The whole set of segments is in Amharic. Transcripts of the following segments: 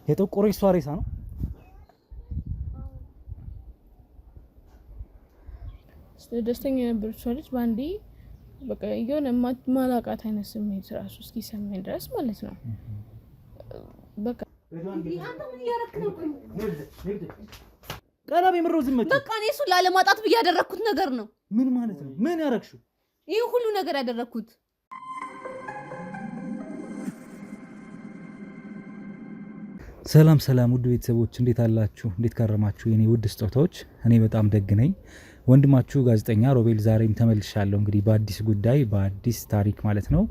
የጠቆረች እሷ ሬሳ ነው። ደስተኛ የነበረች ልጅ ባንዴ በቃ የሆነ ማላቃት አይነት ስሜት ራሱ እስኪሰማኝ ድረስ ማለት ነው። በቃ ቀላብ የምረው ዝመት በቃ እኔ እሱን ላለማጣት ብዬ ያደረኩት ነገር ነው። ምን ማለት ነው? ምን ያረክሽው? ይሄ ሁሉ ነገር ያደረኩት ሰላም ሰላም፣ ውድ ቤተሰቦች እንዴት አላችሁ? እንዴት ከረማችሁ? የኔ ውድ ስጦታዎች፣ እኔ በጣም ደግ ነኝ። ወንድማችሁ ጋዜጠኛ ሮቤል ዛሬም ተመልሻለሁ። እንግዲህ በአዲስ ጉዳይ በአዲስ ታሪክ ማለት ነው።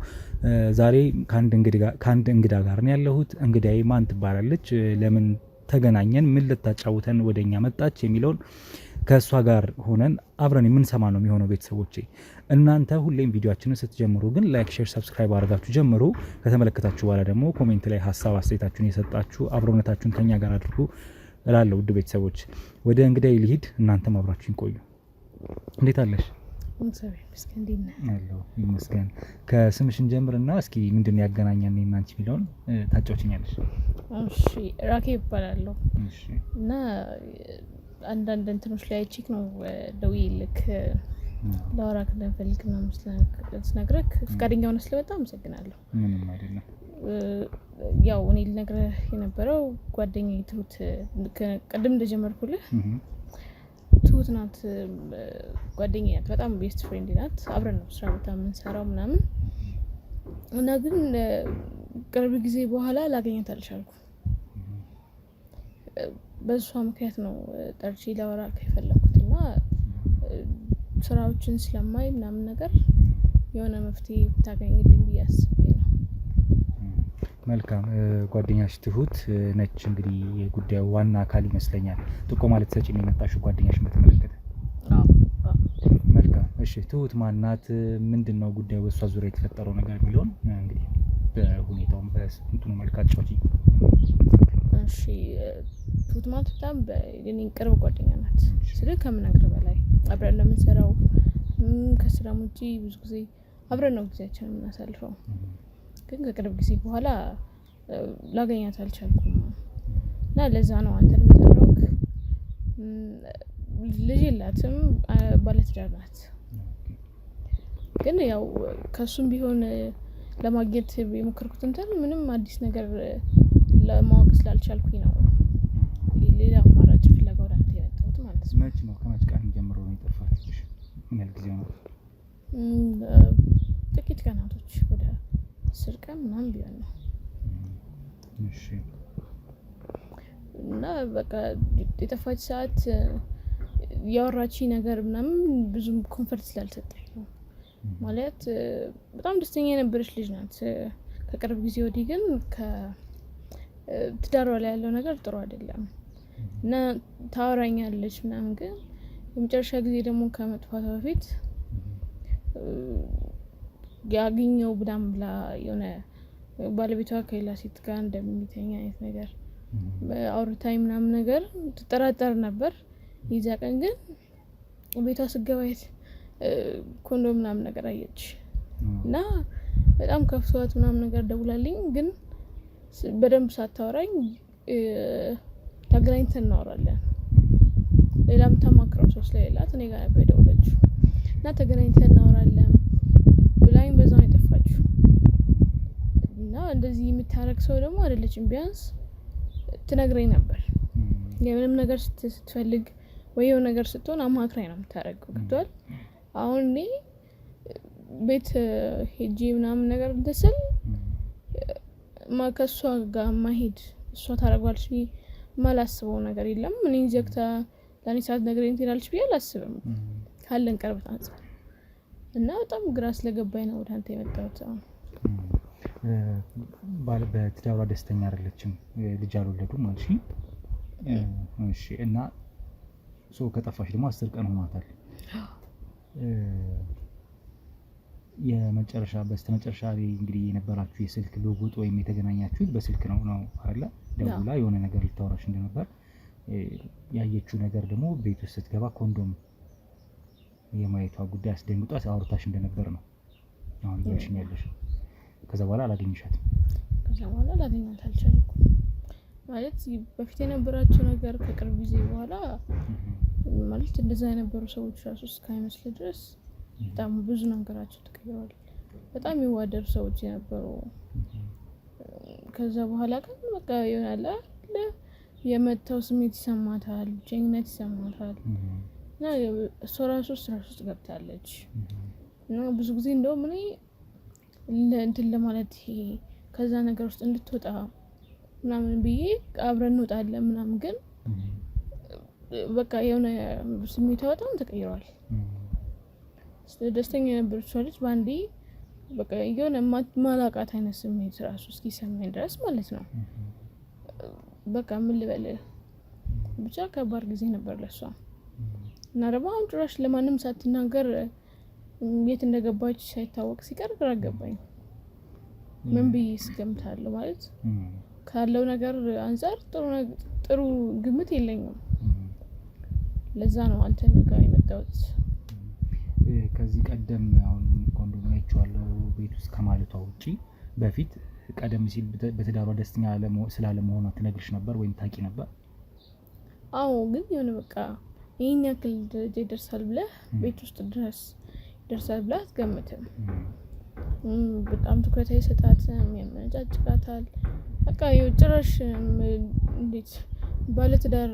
ዛሬ ከአንድ እንግዳ ጋር ነው ያለሁት። እንግዳዬ ማን ትባላለች? ለምን ተገናኘን? ምን ልታጫውተን ወደኛ መጣች? የሚለውን ከእሷ ጋር ሆነን አብረን የምንሰማ ነው የሚሆነው። ቤተሰቦቼ እናንተ ሁሌም ቪዲዮአችንን ስትጀምሩ ግን ላይክ፣ ሼር፣ ሰብስክራይብ አድርጋችሁ ጀምሩ። ከተመለከታችሁ በኋላ ደግሞ ኮሜንት ላይ ሀሳብ አስተያየታችሁን የሰጣችሁ አብሮነታችሁን ከኛ ጋር አድርጉ እላለሁ። ውድ ቤተሰቦች ወደ እንግዳዬ ልሂድ፣ እናንተም አብራችሁን ቆዩ። እንዴት አለሽ? ይመስገን። ከስምሽን ጀምርና እስኪ ምንድን ያገናኛል እና አንቺ የሚለውን ታጫውችኛለሽ? እሺ፣ ራኬብ እባላለሁ። እሺ። እና አንዳንድ እንትኖች ላይ ቼክ ነው ደውዬልክ ለወራክ እንደምፈልግ ነው ስነግረክ ፍቃደኛ ሆነህ ስለመጣ አመሰግናለሁ። ምንም አይደለም። ያው እኔ ልነግርህ የነበረው ጓደኛዬ ትሁት ቅድም እንደጀመርኩልህ ትሁት ናት። ጓደኛዬ ናት፣ በጣም ቤስት ፍሬንድ ናት። አብረን ነው ስራ ቦታ የምንሰራው ምናምን እና ግን ቅርብ ጊዜ በኋላ ላገኛት አልቻልኩም። በሷ ምክንያት ነው ጠርቼ ላወራክ የፈለኩት እና ስራዎችን ስለማይ ምናምን ነገር የሆነ መፍትሄ ብታገኝልኝ ብዬ አስቤ ነው። መልካም። ጓደኛሽ ትሁት ነች እንግዲህ የጉዳዩ ዋና አካል ይመስለኛል። ጥቆማ ልትሰጪ ነው የመጣሽው ጓደኛሽን በተመለከተ? መልካም። እሺ፣ ትሁት ማናት? ምንድነው ጉዳዩ? በሷ ዙሪያ የተፈጠረው ነገር የሚለውን እንግዲህ በሁኔታውም በስንቱን መልካት ጫውጪ። እሺ፣ ትሁት ማለት በጣም የኔ ቅርብ ጓደኛ ናት። ስለዚህ ከምነግርህ በላይ አብረን ለምንሰራው ከስራም ውጪ ብዙ ጊዜ አብረን ነው ጊዜያችንን የምናሳልፈው። ግን ከቅርብ ጊዜ በኋላ ላገኛት አልቻልኩም እና ለዛ ነው አንተን የምጠራውክ። ልጅ የላትም፣ ባለትዳር ናት። ግን ያው ከሱም ቢሆን ለማግኘት የሞከርኩት እንትን ምንም አዲስ ነገር ለማወቅ ስላልቻልኩኝ ነው ሌላ አማራጭ ፍለጋ ወደ አንተ የመጣሁት ማለት ነው። መች ነው? ከመች ቀን ጀምሮ ነው የጠፋችሽ? ምን ያህል ጊዜ ነው? ጥቂት ቀናቶች፣ ወደ 10 ቀን ምናምን ቢሆን ነው። እሺ። እና በቃ የጠፋች ሰዓት ያወራች ነገር ምናምን ብዙም ኮንፈርት ስላልሰጠኝ ነው። ማለት በጣም ደስተኛ የነበረች ልጅ ናት። ከቅርብ ጊዜ ወዲህ ግን ትዳሯ ላይ ያለው ነገር ጥሩ አይደለም እና ታወራኛለች ምናምን። ግን የመጨረሻ ጊዜ ደግሞ ከመጥፋቷ በፊት ያገኘው ብዳም ብላ የሆነ ባለቤቷ ከሌላ ሴት ጋር እንደሚተኛ አይነት ነገር አውርታኝ ምናምን ነገር ትጠራጠር ነበር። ይዛ ቀን ግን ቤቷ ስገባየት ኮንዶም ምናምን ነገር አየች እና በጣም ከፍቷት ምናምን ነገር ደውላልኝ። ግን በደንብ ሳታወራኝ ተገናኝተን እናወራለን። ሌላም ተማክረው ሰው ስለሌላት እኔ ጋር ነበር የደወለችው እና ተገናኝተን እናወራለን ብላኝ በዛው ነው የጠፋችው። እና እንደዚህ የምታረግ ሰው ደግሞ አይደለችም። ቢያንስ ትነግረኝ ነበር። የምንም ነገር ስትፈልግ ወይ የሆነ ነገር ስትሆን አማክራኝ ነው የምታረገው። ገብቶሃል? አሁን እኔ ቤት ሄጄ ምናምን ነገር እንደስል ከሷ ጋር ማሄድ እሷ ታረጋለች ብዬ ማላስበው ነገር የለም። እኔ ዘግታ ለኔ ሰዓት ነገረኝ ትላለች ብዬ አላስብም ካለን ቅርበት አንፃር። እና በጣም ግራ ስለገባኝ ነው ወደ አንተ የመጣሁት። በትዳሯ ደስተኛ አይደለችም፣ ልጅ አልወለዱም ማለት ነው። እሺ። እና ከጠፋሽ ደግሞ 10 ቀን ሆኗታል። በስተመጨረሻ እንግዲህ የነበራችሁ የስልክ ልውውጥ ወይም የተገናኛችሁት በስልክ ነው አይደለ? ደውላ የሆነ ነገር ልታወራሽ እንደነበር ያየችው ነገር ደግሞ ቤት ውስጥ ስትገባ ኮንዶም የማየቷ ጉዳይ አስደንግጧት አውርታሽ እንደነበር ነው አሁን እያልሽኝ ያለሽ። ከዛ በኋላ አላገኘሻትም? ከዛ በኋላ ላገኛት አልቻልኩም። ማለት በፊት የነበራቸው ነገር ከቅርብ ጊዜ በኋላ ማለት እንደዛ የነበሩ ሰዎች ራሱ እስካይመስል ድረስ በጣም ብዙ ነገራቸው ተቀይሯል። በጣም ይዋደዱ ሰዎች የነበሩ ከዛ በኋላ ግን በቃ ይሆናል የመተው ስሜት ይሰማታል፣ ብቸኝነት ይሰማታል እና እሷ ራሱ ስራ ውስጥ ገብታለች እና ብዙ ጊዜ እንደውም እኔ እንትን ለማለት ከዛ ነገር ውስጥ እንድትወጣ ምናምን ብዬ አብረን እንወጣለን ምናምን ግን በቃ የሆነ ስሜቷ በጣም ተቀይሯል። ደስተኛ የነበረች ልጅ ባንዴ በቃ የሆነ ማላቃት አይነት ስሜት ራሱ እስኪሰማኝ ድረስ ማለት ነው። በቃ ምን ልበልህ ብቻ ከባድ ጊዜ ነበር ለሷ እና ደግሞ አሁን ጭራሽ ለማንም ሳትናገር የት እንደገባች ሳይታወቅ ሲቀር ግራ ገባኝ። ምን ብዬ እስገምታለሁ ማለት ካለው ነገር አንፃር ጥሩ ግምት የለኝም። ለዛ ነው አንተን ጋር የመጣሁት። ከዚህ ቀደም አሁን ኮንዶሚኒየም ቤት ውስጥ ከማለቷ ውጪ በፊት ቀደም ሲል በትዳሯ ደስተኛ ስላለመሆኗ ትነግርሽ ነበር ወይም ታውቂ ነበር? አዎ ግን የሆነ በቃ ይሄን ያክል ደረጃ ይደርሳል ብለህ ቤት ውስጥ ድረስ ይደርሳል ብለህ አትገምትም። በጣም ትኩረት አይሰጣትም፣ ያመነጫጭቃታል። በቃ ጭራሽ እንዴት ባለትዳር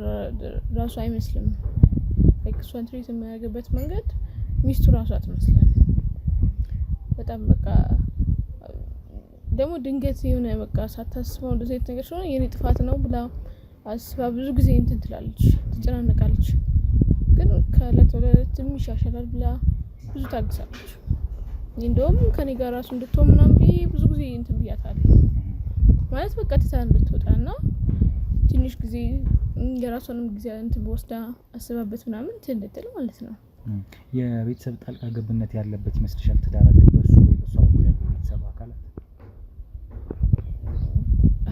ራሱ አይመስልም። እሷን ትሪት የሚያደርግበት መንገድ ሚስቱ ራሱ አትመስልም። በጣም በቃ ደግሞ ድንገት የሆነ በቃ ሳታስበው እንደዚህ አይነት ነገር ሲሆን የኔ ጥፋት ነው ብላ አስባ ብዙ ጊዜ እንትን ትላለች፣ ትጨናነቃለች። ግን ከእለት ወደ እለት ይሻሻላል ብላ ብዙ ታግሳለች። እንደውም ከኔ ጋር ራሱ እንድትሆን ምናምን ብዬ ብዙ ጊዜ እንትን ብያታለሁ ማለት በቃ ትታ እንድትወጣና ትንሽ ጊዜ የራሷንም ጊዜ እንትን ወስዳ አስባበት ምናምን እንድትል ማለት ነው። የቤተሰብ ጣልቃ ገብነት ያለበት ይመስልሻል ትዳራቸው በሱ ወይ በሷ በኩል ያለው ቤተሰብ አካላት?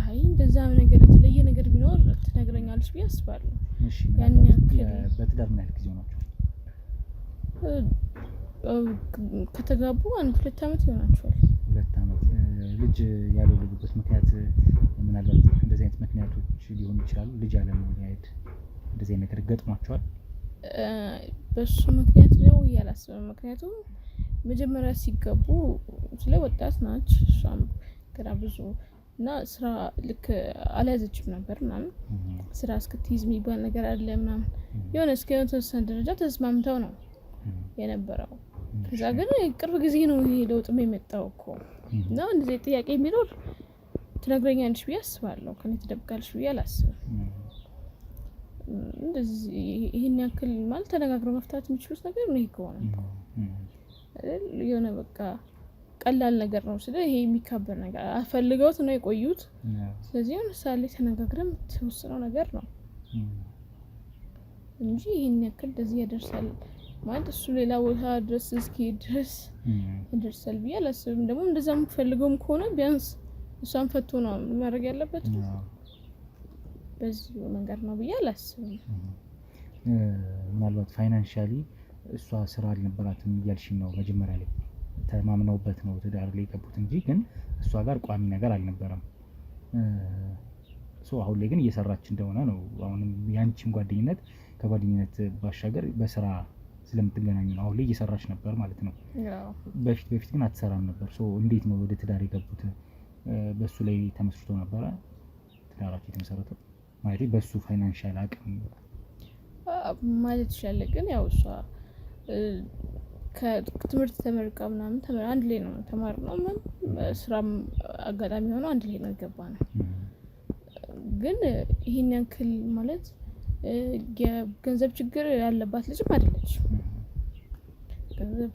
አይ እንደዛ ነገር የተለየ ነገር ቢኖር ትነግረኛለች ብዬ አስባለሁ። እሺ ያን ያክል በትዳር ምን ያህል ጊዜ ሆናቸው? ከተጋቡ 1-2 አመት ይሆናቸዋል። 2 አመት። ልጅ ያልወለዱበት ምክንያት ምናልባት እንደዚህ አይነት ምክንያቶች ሊሆኑ ይችላሉ? ልጅ ያለመውለድ እንደዚህ አይነት ነገር ገጥሟቸዋል? በሱ ምክንያት ነው ያላሰበው። ምክንያቱም መጀመሪያ ሲጋቡ ስለ ወጣት ናች እሷም ገና ብዙ እና ስራ ልክ አልያዘችም ነበር ምናምን ስራ እስክትይዝ የሚባል ነገር አለ ምናምን የሆነ እስከ ተወሰነ ደረጃ ተስማምተው ነው የነበረው። ከዛ ግን ቅርብ ጊዜ ነው ይሄ ለውጥ የመጣው እኮ እና እንደዚህ ጥያቄ የሚኖር ትነግረኛለች ብዬ አስባለሁ። ከኔ ትደብቃለች ብዬ አላስብም። እንደዚህ ይሄን ያክል ማለት ተነጋግረው መፍታት የሚችሉት ነገር ነው ይከሆነ የሆነ በቃ ቀላል ነገር ነው። ስለዚህ ይሄ የሚካበር ነገር አፈልገውት ነው የቆዩት። ስለዚህ ምሳሌ ተነጋግረን ተወስነው ነገር ነው እንጂ ይሄን ያክል እንደዚህ ያደርሳል ማለት እሱ ሌላ ቦታ ድረስ ድረስ ይደርሳል ብዬ አላስብም። ደግሞ እንደዛም ፈልገውም ከሆነ ቢያንስ እሷን ፈቶ ነው ማድረግ ያለበት። በዚህ መንገድ ነው ብዬ አላስብም። ምናልባት ፋይናንሻሊ እሷ ስራ አልነበራትም እያልሽኝ ነው። መጀመሪያ ላይ ተማምነውበት ነው ትዳር ላይ የገቡት እንጂ ግን እሷ ጋር ቋሚ ነገር አልነበረም። አሁን ላይ ግን እየሰራች እንደሆነ ነው። አሁንም ያንቺም ጓደኝነት ከጓደኝነት ባሻገር በስራ ስለምትገናኙ ነው አሁን ላይ እየሰራች ነበር ማለት ነው። በፊት ግን አትሰራም ነበር። እንዴት ነው ወደ ትዳር የገቡት? በሱ ላይ ተመስርቶ ነበረ ትዳራቸው የተመሰረተው ማለት በሱ ፋይናንሻል አቅም ማለት ይችላል። ግን ያው እሷ ከትምህርት ተመርቃ ምናምን አንድ ላይ ነው ተማርነው ስራም አጋጣሚ ሆኖ አንድ ላይ ነው የገባነው። ግን ይሄን ያክል ማለት የገንዘብ ችግር ያለባት ልጅም አይደለች። ገንዘብ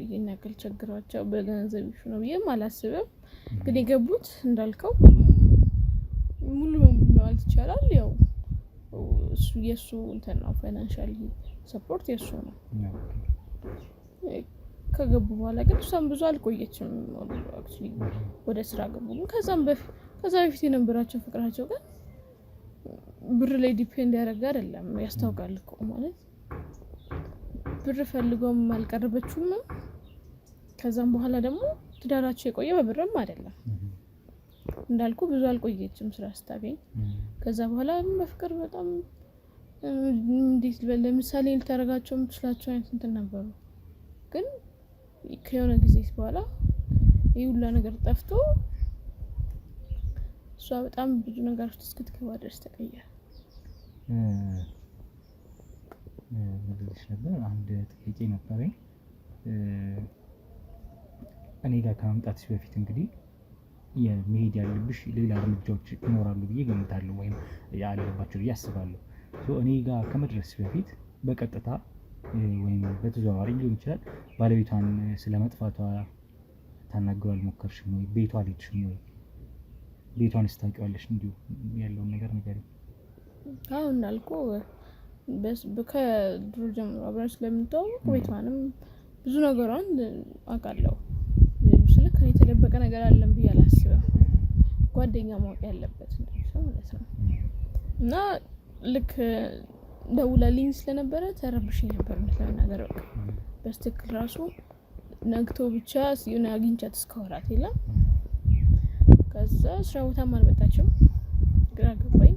ይሄን ያክል ችግራቸው በገንዘብ ነው ብዬም አላስብም። ግን የገቡት እንዳልከው ሙሉ ማለት ይቻላል ያው እሱ የሱ እንትን ነው ፋይናንሻሊ ሰፖርት የሱ ነው። ከገቡ በኋላ ግን እሷም ብዙ አልቆየችም አክቹሊ ወደ ስራ ገቡ። ከዛ በፊት የነበራቸው ፍቅራቸው ግን ብር ላይ ዲፔንድ ያደረገ አይደለም። ያስታውቃል እኮ ማለት ብር ፈልጎም አልቀረበችውም። ከዛም በኋላ ደግሞ ትዳራቸው የቆየ በብርም አይደለም። እንዳልኩ ብዙ አልቆየችም ስራ ስታገኝ። ከዛ በኋላ በፍቅር በጣም እንዴት ለምሳሌ ልታረጋቸው የምትችላቸው አይነት እንትን ነበሩ። ግን ከሆነ ጊዜ በኋላ ይሄ ሁላ ነገር ጠፍቶ እሷ በጣም ብዙ ነገር እስክትገባ ድረስ ተቀየረ። ምንድነው ነበር አንድ ጥያቄ ነበረኝ። እኔ ጋር ከመምጣትሽ በፊት እንግዲህ የመሄድ ያለብሽ ሌላ እርምጃዎች ይኖራሉ ብዬ ገምታለሁ፣ ወይም ያለባቸው ብዬ አስባለሁ። እኔ ጋር ከመድረስ በፊት በቀጥታ ወይም በተዘዋዋሪ ሊሆን ይችላል ባለቤቷን ስለመጥፋቷ ታናግረው አልሞከርሽም ወይ? ቤቷ አልሄድሽም ወይ? ቤቷንስ ታውቂዋለሽ? እንዲሁ ያለውን ነገር ንገሪኝ። አሁን እንዳልኩ ከድሮ ጀምሮ አብረን ስለምንተዋወቅ ቤቷንም ብዙ ነገሯን አውቃለሁ። ስልክ ከኔ የተደበቀ ነገር አለን ብዬ አላስብም። ጓደኛ ማወቅ ያለበት ነው ማለት ነው። እና ልክ ደውላልኝ ስለነበረ ተረብሼ ነበር ነገር በቃ በስትክክል ራሱ ነግቶ ብቻ ሲሆን አግኝቻት እስካወራት የለም። ከዛ ስራ ቦታም አልመጣችም፣ ግራ ገባኝ።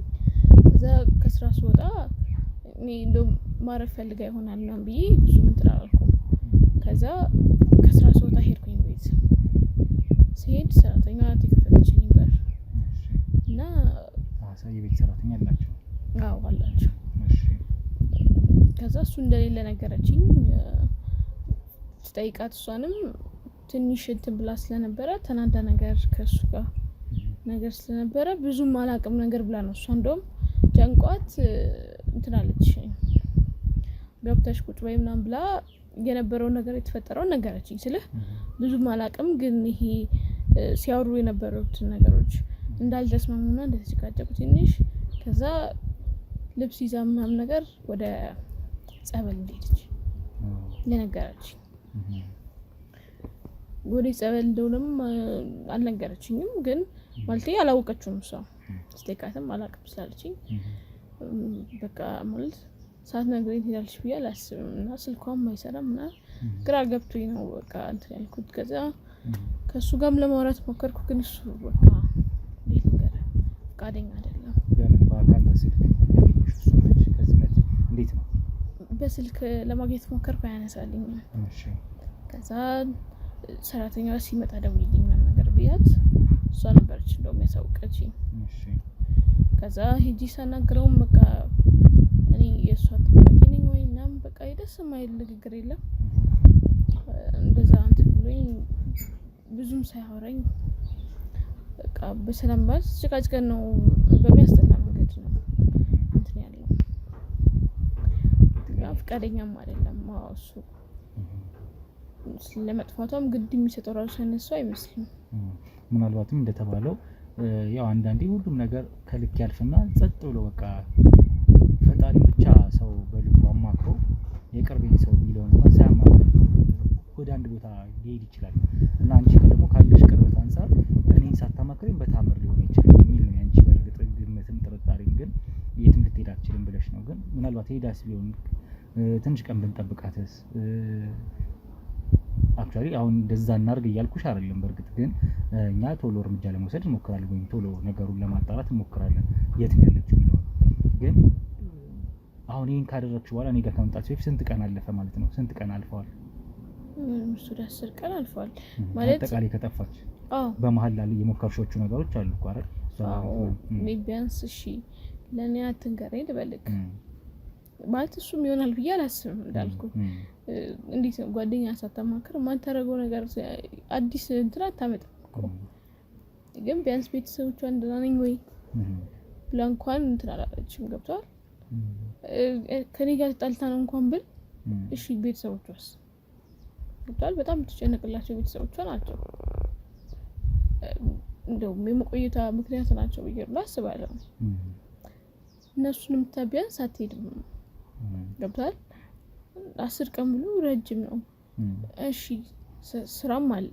ከዛ ከስራ ስወጣ እኔ እንደውም ማረፍ ፈልጋ ይሆናል ምናምን ብዬ ብዙ እንትን አላልኩም። ከዛ ከስራ ስወጣ ሄድኩኝ ቤት። ስሄድ ሰራተኛ ተከፈተችልኝ በር እና የቤት ሰራተኛ አላቸው? አዎ አላቸው። ከዛ እሱ እንደሌለ ነገረችኝ። ስጠይቃት እሷንም ትንሽ እንትን ብላ ስለነበረ ተናዳ ነገር ከሱ ጋር ነገር ስለነበረ ብዙም አላቅም ነገር ብላ ነው እሷ እንደውም ጨንቋት እንትን አለች። ገብተሽ ቁጭ በይ ምናምን ብላ የነበረውን ነገር የተፈጠረውን ነገረችኝ። ስልህ ብዙም አላቅም፣ ግን ይሄ ሲያወሩ የነበሩት ነገሮች እንዳልተስማሙና እንደተጨቃጨቁ ትንሽ ከዛ ልብስ ይዛ ምናምን ነገር ወደ ጸበል እንደሄደች ለነገረችኝ። ወደ ጸበል እንደውም አልነገረችኝም፣ ግን ማለቴ አላወቀችውም። እሷ ስቴካትም አላቅም ስላለችኝ በቃ ማለት ሳትነግረኝ ትሄዳለች ብዬ አላስብም። እና ስልኳም አይሰራም እና ግራ ገብቶኝ ነው በቃ እንትን ያልኩት። ከዛ ከሱ ጋርም ለማውራት ሞከርኩ፣ ግን እሱ በቃ እንዴት ነገር ፈቃደኛ አይደለም። ለምን በአካል በስልክ ያገኘሽ? እሱ ነች ከዝነት እንዴት ነው? በስልክ ለማግኘት ሞከርኩ፣ አያነሳልኝም። እሺ ከዛ ሰራተኛዋ ሲመጣ ደውይልኝ ምናምን ነገር ብያት እሷ ነበረች እንደውም ያሳውቀችኝ። እሺ ከዛ ሂጂ ሳናግረውም በቃ እኔ የእሷ ጠባቂ ነኝ ወይ ምናምን በቃ ደስ የማይል ንግግር የለም። እንደዛ እንትን ብሎኝ ብዙም ሳያወራኝ በቃ በሰላም ባል ጭቃጭቀን ነው፣ በሚያስጠላ መንገድ ነው እንትን ያለው። ፈቃደኛም አይደለም እሱ። ለመጥፋቷም ግድ የሚሰጠው ራሱ ያነሱ አይመስልም። ምናልባትም እንደተባለው ያው አንዳንዴ ሁሉም ነገር ከልክ ያልፍና ጸጥ ብሎ በቃ ፈጣሪ ብቻ ሰው በልቡ አማክሮ የቅርቤን ሰው ቢለው እንኳን ሳያማክር ወደ አንድ ቦታ ሊሄድ ይችላል። እና አንቺ ደግሞ ካለሽ ቅርበት አንፃር እኔን ሳታማክረኝ በታምር ሊሆን ይችላል የሚል ነው ያንቺ በእርግጥ ግምትም ጥርጣሬም፣ ግን የትም ልትሄድ አትችልም ብለሽ ነው። ግን ምናልባት ሄዳስ ቢሆን ትንሽ ቀን ብንጠብቃትስ? አክቹአሊ አሁን እንደዛ እናርግ እያልኩሽ አይደለም። በእርግጥ ግን እኛ ቶሎ እርምጃ ለመውሰድ እንሞክራለን፣ ወይም ቶሎ ነገሩን ለማጣራት እንሞክራለን የት ነው ያለችው የሚለው። ግን አሁን ይሄን ካደረግሽ በኋላ እኔ ጋር ከመምጣት በፊት ስንት ቀን አለፈ ማለት ነው? ስንት ቀን አልፈዋል? እሱ 10 ቀን አልፈዋል ማለት አጠቃላይ ከጠፋች። በመሀል ላይ የሞከርሾቹ ነገሮች አሉ እኮ አይደል? ቢያንስ እሺ ለኔ አትንገረኝ ልበልክ ማለት እሱም ይሆናል ብዬ አላስብም። እንዳልኩ እንዴት ጓደኛ ሳታማክር ማን ታረገው ነገር አዲስ እንትን አታመጣም እኮ። ግን ቢያንስ ቤተሰቦቿ እንደዛ ነኝ ወይ ብላ እንኳን እንትን አላለችም። ገብቷል? ከኔ ጋር ተጣልታ ነው እንኳን ብል እሺ ቤተሰቦቿስ ገብቷል? በጣም ተጨነቅላቸው ቤተሰቦቿ ናቸው። እንደውም የመቆየታ ምክንያት ናቸው ብዬ አስባለሁ። እነሱንም ቢያንስ አትሄድም። ገብቷል? 10 ቀን ሙሉ ረጅም ነው። እሺ ስራም አለ፣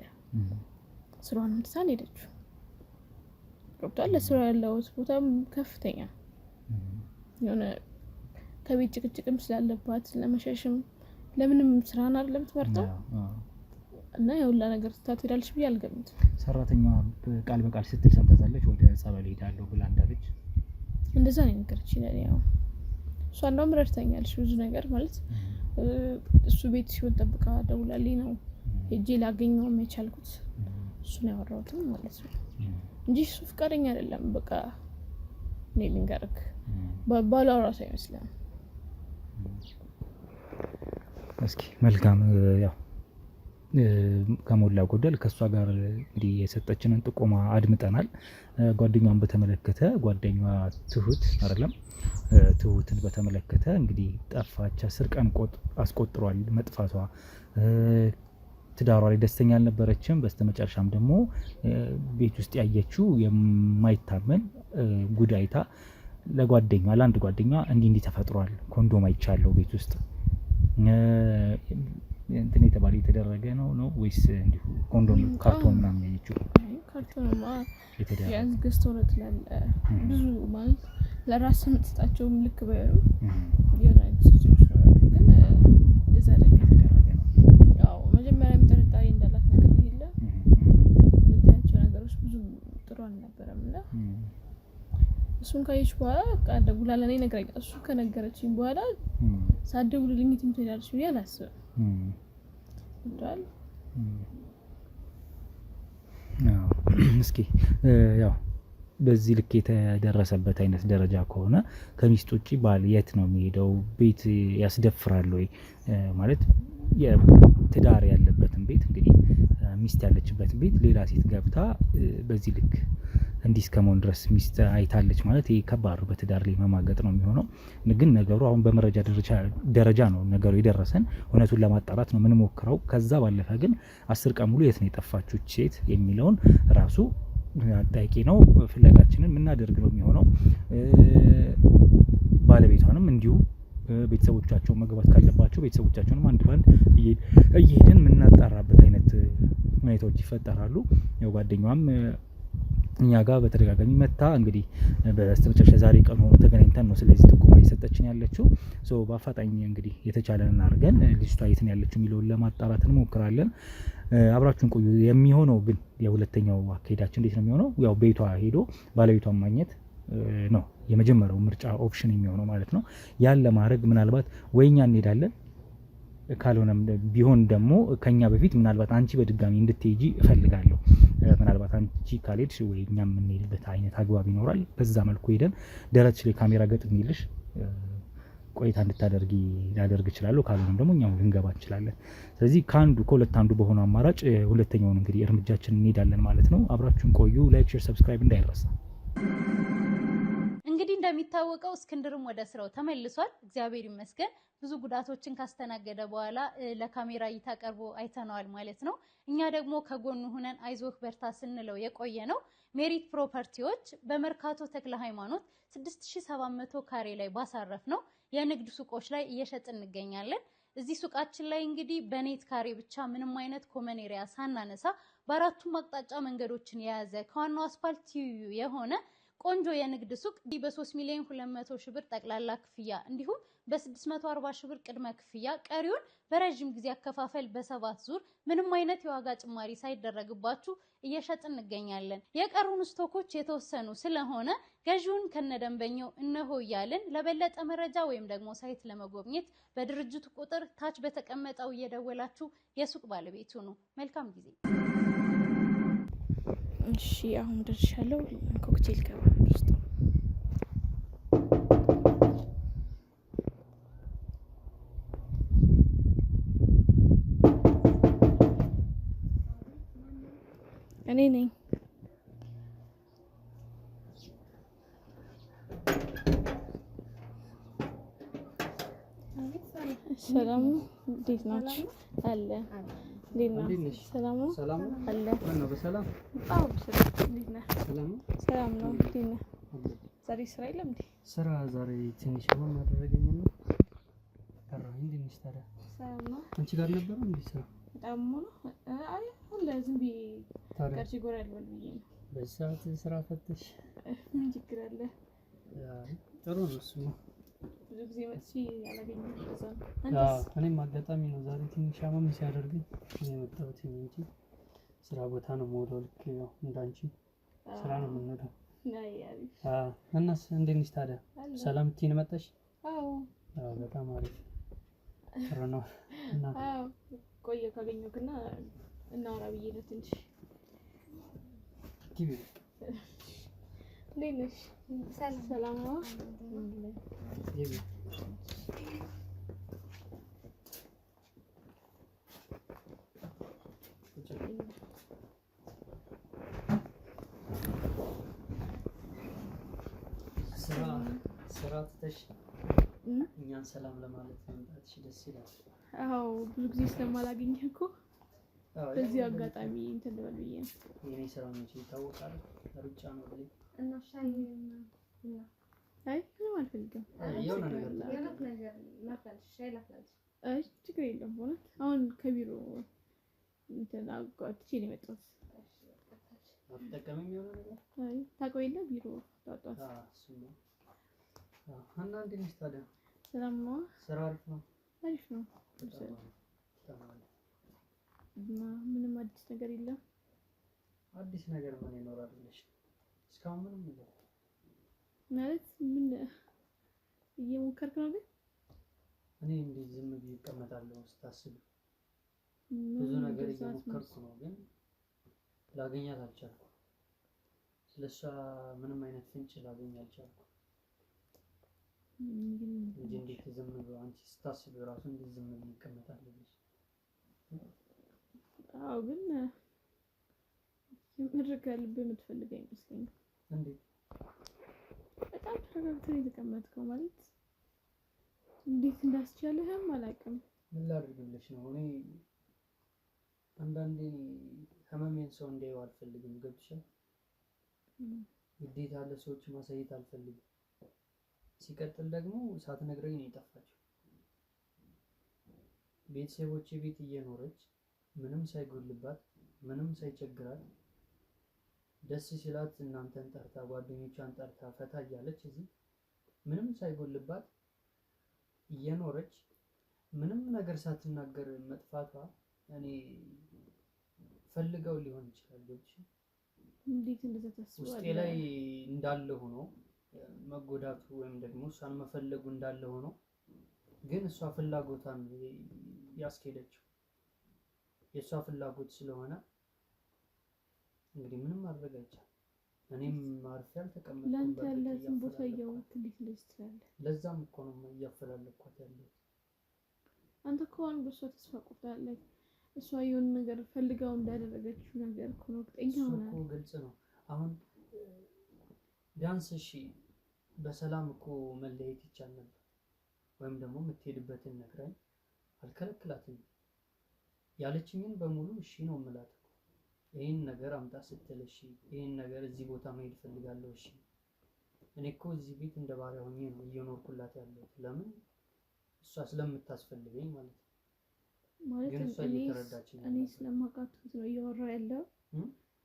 ስራዋንም ትታን ሄደችው። ገብቷል? ለስራ ያለው ቦታም ከፍተኛ የሆነ ከቤት ጭቅጭቅም ስላለባት ለመሸሽም ለምንም ስራን አይደለም ትመርጠው። እና ያውላ ነገር ትታትዳልሽ ብዬ አልገምትም። ሰራተኛዋ ቃል በቃል ስትል ሰምታታለች ወደ ጸበል ሄዳለሁ ብላ እንዳለች እንደዛ ነው ነገርች ይላል። ያው እሷ እንደውም ረድታኛለች ብዙ ነገር ማለት እሱ ቤት ሲሆን ጠብቃ ደውላልኝ ነው ሄጄ ላገኘው የቻልኩት እሱን ያወራሁት ማለት ነው እንጂ እሱ ፍቃደኛ አይደለም። በቃ እኔ ልንገርክ ባባላ ራሱ አይመስልም። እስኪ መልካም ያው ከሞላ ጎደል ከሷ ጋር እንግዲህ የሰጠችንን ጥቆማ አድምጠናል። ጓደኛዋን በተመለከተ ጓደኛዋ ትሁት አይደለም ትሁትን በተመለከተ እንግዲህ ጠፋች 10 ቀን አስቆጥሯል መጥፋቷ። ትዳሯ ላይ ደስተኛ አልነበረችም። በስተመጨረሻም ደግሞ ቤት ውስጥ ያየችው የማይታመን ጉዳይታ ለጓደኛዋ ለአንድ ጓደኛዋ እንዲህ ተፈጥሯል ኮንዶም አይቻለው ቤት ውስጥ እንትን የተባለ የተደረገ ነው ወይስ እንዲሁ ኮንዶም ካርቶን ምናምን ያየችው? ካርቶንማ ያዝ ገዝተው ነው ትላለ ብዙ ማለት ለራስ መስጣቸው ልክ ባይሩ የራይ ሲቹዌሽን ነው ግን እንደዛ የተደረገ ነው። ያው መጀመሪያም ጥርጣሬ እንዳላት ነገር ይሄለ ምታያቸው ነገሮች ብዙ ጥሩ አልነበረም እና እሱን ካየች በኋላ ደውላ ለኔ ነገረኝ። እሱ ከነገረችኝ በኋላ ሳትደውልልኝ ትምትላለች ብዬ አላስብም። እንዳል እስኪ ያው በዚህ ልክ የተደረሰበት አይነት ደረጃ ከሆነ ከሚስት ውጪ ባል የት ነው የሚሄደው? ቤት ያስደፍራል ወይ ማለት የትዳር ያለበትን ቤት እንግዲህ ሚስት ያለችበት ቤት ሌላ ሴት ገብታ በዚህ ልክ እንዲህ እስከመሆን ድረስ ሚስት አይታለች ማለት ይሄ ከባድ በትዳር ላይ መማገጥ ነው የሚሆነው። ግን ነገሩ አሁን በመረጃ ደረጃ ነው ነገሩ የደረሰን እውነቱን ለማጣራት ነው የምንሞክረው። ከዛ ባለፈ ግን 10 ቀን ሙሉ የት ነው የጠፋችው ሴት የሚለውን ራሱ አጠያቂ ነው። ፍለጋችንን የምናደርግ ነው የሚሆነው። ባለቤቷንም እንዲሁ ቤተሰቦቻቸው መግባት ካለባቸው ቤተሰቦቻቸውንም አንድ ባንድ እየሄድን የምናጣራበት አይነት ሁኔታዎች ይፈጠራሉ። ያው ጓደኛዋም እኛ ጋር በተደጋጋሚ መታ እንግዲህ በስተመጨረሻ ዛሬ ቀን ሆኖ ተገናኝተን ነው ስለዚህ ጥቆማ እየሰጠችን ያለችው። በአፋጣኝ እንግዲህ የተቻለንን አድርገን ልጅቷ የት ነው ያለችው የሚለውን ለማጣራት እንሞክራለን። አብራችሁን ቆዩ። የሚሆነው ግን የሁለተኛው አካሄዳችን እንዴት ነው የሚሆነው? ያው ቤቷ ሄዶ ባለቤቷን ማግኘት ነው የመጀመሪያው ምርጫ ኦፕሽን የሚሆነው ማለት ነው። ያን ለማድረግ ምናልባት ወይኛ እንሄዳለን ካልሆነም ቢሆን ደግሞ ከኛ በፊት ምናልባት አንቺ በድጋሚ እንድትሄጂ እፈልጋለሁ። ምናልባት አንቺ ካልሄድሽ ወይ እኛም የምንሄድበት አይነት አግባብ ይኖራል። በዛ መልኩ ሄደን ደረትሽ ላይ ካሜራ ገጥሜልሽ ቆይታ እንድታደርጊ ላደርግ እችላለሁ። ካልሆነም ደግሞ እኛው ልንገባ እንችላለን። ስለዚህ ከሁለት አንዱ በሆነ አማራጭ ሁለተኛውን እንግዲህ እርምጃችን እንሄዳለን ማለት ነው። አብራችሁን ቆዩ። ላይክ፣ ሼር፣ ሰብስክራይብ እንዳይረሳ። እንግዲህ እንደሚታወቀው እስክንድርም ወደ ስራው ተመልሷል። እግዚአብሔር ይመስገን። ብዙ ጉዳቶችን ካስተናገደ በኋላ ለካሜራ እይታ ቀርቦ አይተነዋል ማለት ነው። እኛ ደግሞ ከጎኑ ሆነን አይዞህ በርታ ስንለው የቆየ ነው። ሜሪት ፕሮፐርቲዎች በመርካቶ ተክለ ሃይማኖት 6700 ካሬ ላይ ባሳረፍ ነው የንግድ ሱቆች ላይ እየሸጥን እንገኛለን። እዚህ ሱቃችን ላይ እንግዲህ በኔት ካሬ ብቻ ምንም አይነት ኮመን ኤሪያ ሳናነሳ በአራቱም አቅጣጫ መንገዶችን የያዘ ከዋናው አስፋልት ትይዩ የሆነ ቆንጆ የንግድ ሱቅ በ3 ሚሊዮን 200 ሺህ ብር ጠቅላላ ክፍያ እንዲሁም በ640 ሺህ ብር ቅድመ ክፍያ ቀሪውን በረጅም ጊዜ አከፋፈል በ7 ዙር ምንም አይነት የዋጋ ጭማሪ ሳይደረግባችሁ እየሸጥን እንገኛለን። የቀሩን ስቶኮች የተወሰኑ ስለሆነ ገዢውን ከነደንበኛው እነሆ እያልን ለበለጠ መረጃ ወይም ደግሞ ሳይት ለመጎብኘት በድርጅቱ ቁጥር ታች በተቀመጠው እየደወላችሁ የሱቅ ባለቤት ሁኑ። መልካም ጊዜ። እሺ አሁን ደርሻለሁ። ኮክቴል ገባ ውስጥ እኔ ነኝ። ሰላም እንዴት ናችሁ? አለ ሰላም አለ ነው በሰላም አዎ ሰላም ነው። ዛሬ ስራ የለም እንዴ? ስራ ዛሬ ትንሽ ሆነ ማድረገኝ ነው። ታራኝ ትንሽ ታዲያ ሰላም ነው። አንቺ ጋር ነበር እንዴ ስራ? በጣም ነው። አይ ሁሉ ዝም ብዬ ጋርጂ ጎራል ወልብዬ ነው። በሰዓት ስራ ፈትሽ ምን ችግር አለ? ጥሩ ነው እሱ። ብዙ ጊዜ መጥቼ ያላገኘሁት ከዛ ነው። እኔም አጋጣሚ ነው ዛሬ ትንሽ አመም ሲያደርገኝ የመጣሁት እንጂ ስራ ቦታ ነው የምውለው። ልክ ያው እንዳንቺ ስራ ነው የምንውለው። እናስ እንዴት ነሽ ታዲያ? ሰላም ትይን መጣሽ? አዎ በጣም አሪፍ ጥሩ ነው። እና ቆየ ካገኘሁክና እናወራ ብዬ ነው ትንሽ። ግቢ። እንዴት ነሽ? ሰላም ነው? ግቢ። ስራ ትተሽ እኛን ሰላም ለማለት መምጣትሽ ደስ ይላል። አዎ ብዙ ጊዜ ስለማላገኘህ እኮ በዚህ አጋጣሚ እንትን ልበል ብዬ ነው። የኔ ስራ መቼ ይታወቃል፣ ሩጫ ነው ብዬ እና ሻይ አይ ምንም አልፈልግም። የሆነ ነገር ሻይ ላፍላለች። አይ ችግር የለም። በእውነት አሁን ከቢሮ እንትን አጓትቼ ነው የመጣሁት። አትጠቀምም የሆነ ነገር? አይ ታውቀው የለ ቢሮ ታውጣት። እሱማ እና እንዴት ነሽ ታዲያ? ሰላም ነው? ስራ አሪፍ ነው? አሪፍ ነው። እና ምንም አዲስ ነገር የለም? አዲስ ነገር ምን ይኖራል ብለሽ? እስካሁን ምንም ነገር ማለት ምን እየሞከርክ ነው? ግን እኔ እንዴት ዝም ብዬ እቀመጣለሁ ስታስብ? ብዙ ነገር እየሞከርኩ ነው፣ ግን ላገኛት አልቻልኩም። ስለሷ ምንም አይነት ፍንጭ ላገኝ አልቻልኩም። እንጂ እንዴት ዝም ብሎ አንቺ ስታስብ ራሱ እንዴት ዝም ብዬ እቀመጣለሁ ብለሽ? አዎ ግን የምር ከልብ የምትፈልግ አይመስለኝም። እንዴት? በጣም ተረጋግተህ የተቀመጥከው ማለት እንዴት እንዳስቻለህም አላውቅም። ምን ላድርግልሽ ነው? እኔ አንዳንዴ ህመሜን ሰው እንዲያየው አልፈልግም። ገብቶሻል? ግዴታ ለሰዎች ማሳየት አልፈልግም። ሲቀጥል ደግሞ ሳትነግረኝ ነው የጠፋችው። ቤተሰቦቼ ቤት እየኖረች ምንም ሳይጎልባት ምንም ሳይቸግራት ደስ ሲላት እናንተን ጠርታ ጓደኞቿን ጠርታ ፈታ እያለች እዚህ ምንም ሳይጎልባት እየኖረች ምንም ነገር ሳትናገር መጥፋቷ እኔ ፈልገው ሊሆን ይችላል። ልጅ እንዴት እንደዛ ታስባለህ? ውስጤ ላይ እንዳለ ሆኖ መጎዳቱ ወይም ደግሞ እሷን መፈለጉ እንዳለ ሆኖ ግን እሷ ፍላጎቷን ያስኬደችው የእሷ ፍላጎት ስለሆነ እንግዲህ ምንም ማድረግ አይቻልም። እኔም ማርፊያ አልተቀመጥኩም። ለአንተ ያለህን ቦታ እያወቅህ እንዴት እንደዚህ ትላለህ? ለዛም እኮ ነው እያፈላለኳት ያለሁት። አንተ እኮ አሁን በእሷ ተስፋ ቆርጣለህ። እሷ የሆነ ነገር ፈልጋው እንዳደረገችው ነገር እኮ ነው እርግጠኛ ሆነ። እኮ ግልጽ ነው። አሁን ቢያንስ እሺ በሰላም እኮ መለየት ይቻል ነበር፣ ወይም ደግሞ የምትሄድበትን ነግራኝ አልከለክላትም። ያለችኝን በሙሉ እሺ ነው የምላት እኮ። ይሄን ነገር አምጣ ስትል እሺ፣ ይሄን ነገር እዚህ ቦታ መሄድ ፈልጋለሁ እሺ። እኔ እኮ እዚህ ቤት እንደ ባሪያ ሆኜ ነው እየኖርኩላት ያለሁት። ለምን? እሷ ስለምታስፈልገኝ ማለት ነው። ማለት ግን እሷ እየተረዳችኝ እኔ ስለማውቃትሁት ነው እያወራ ያለው።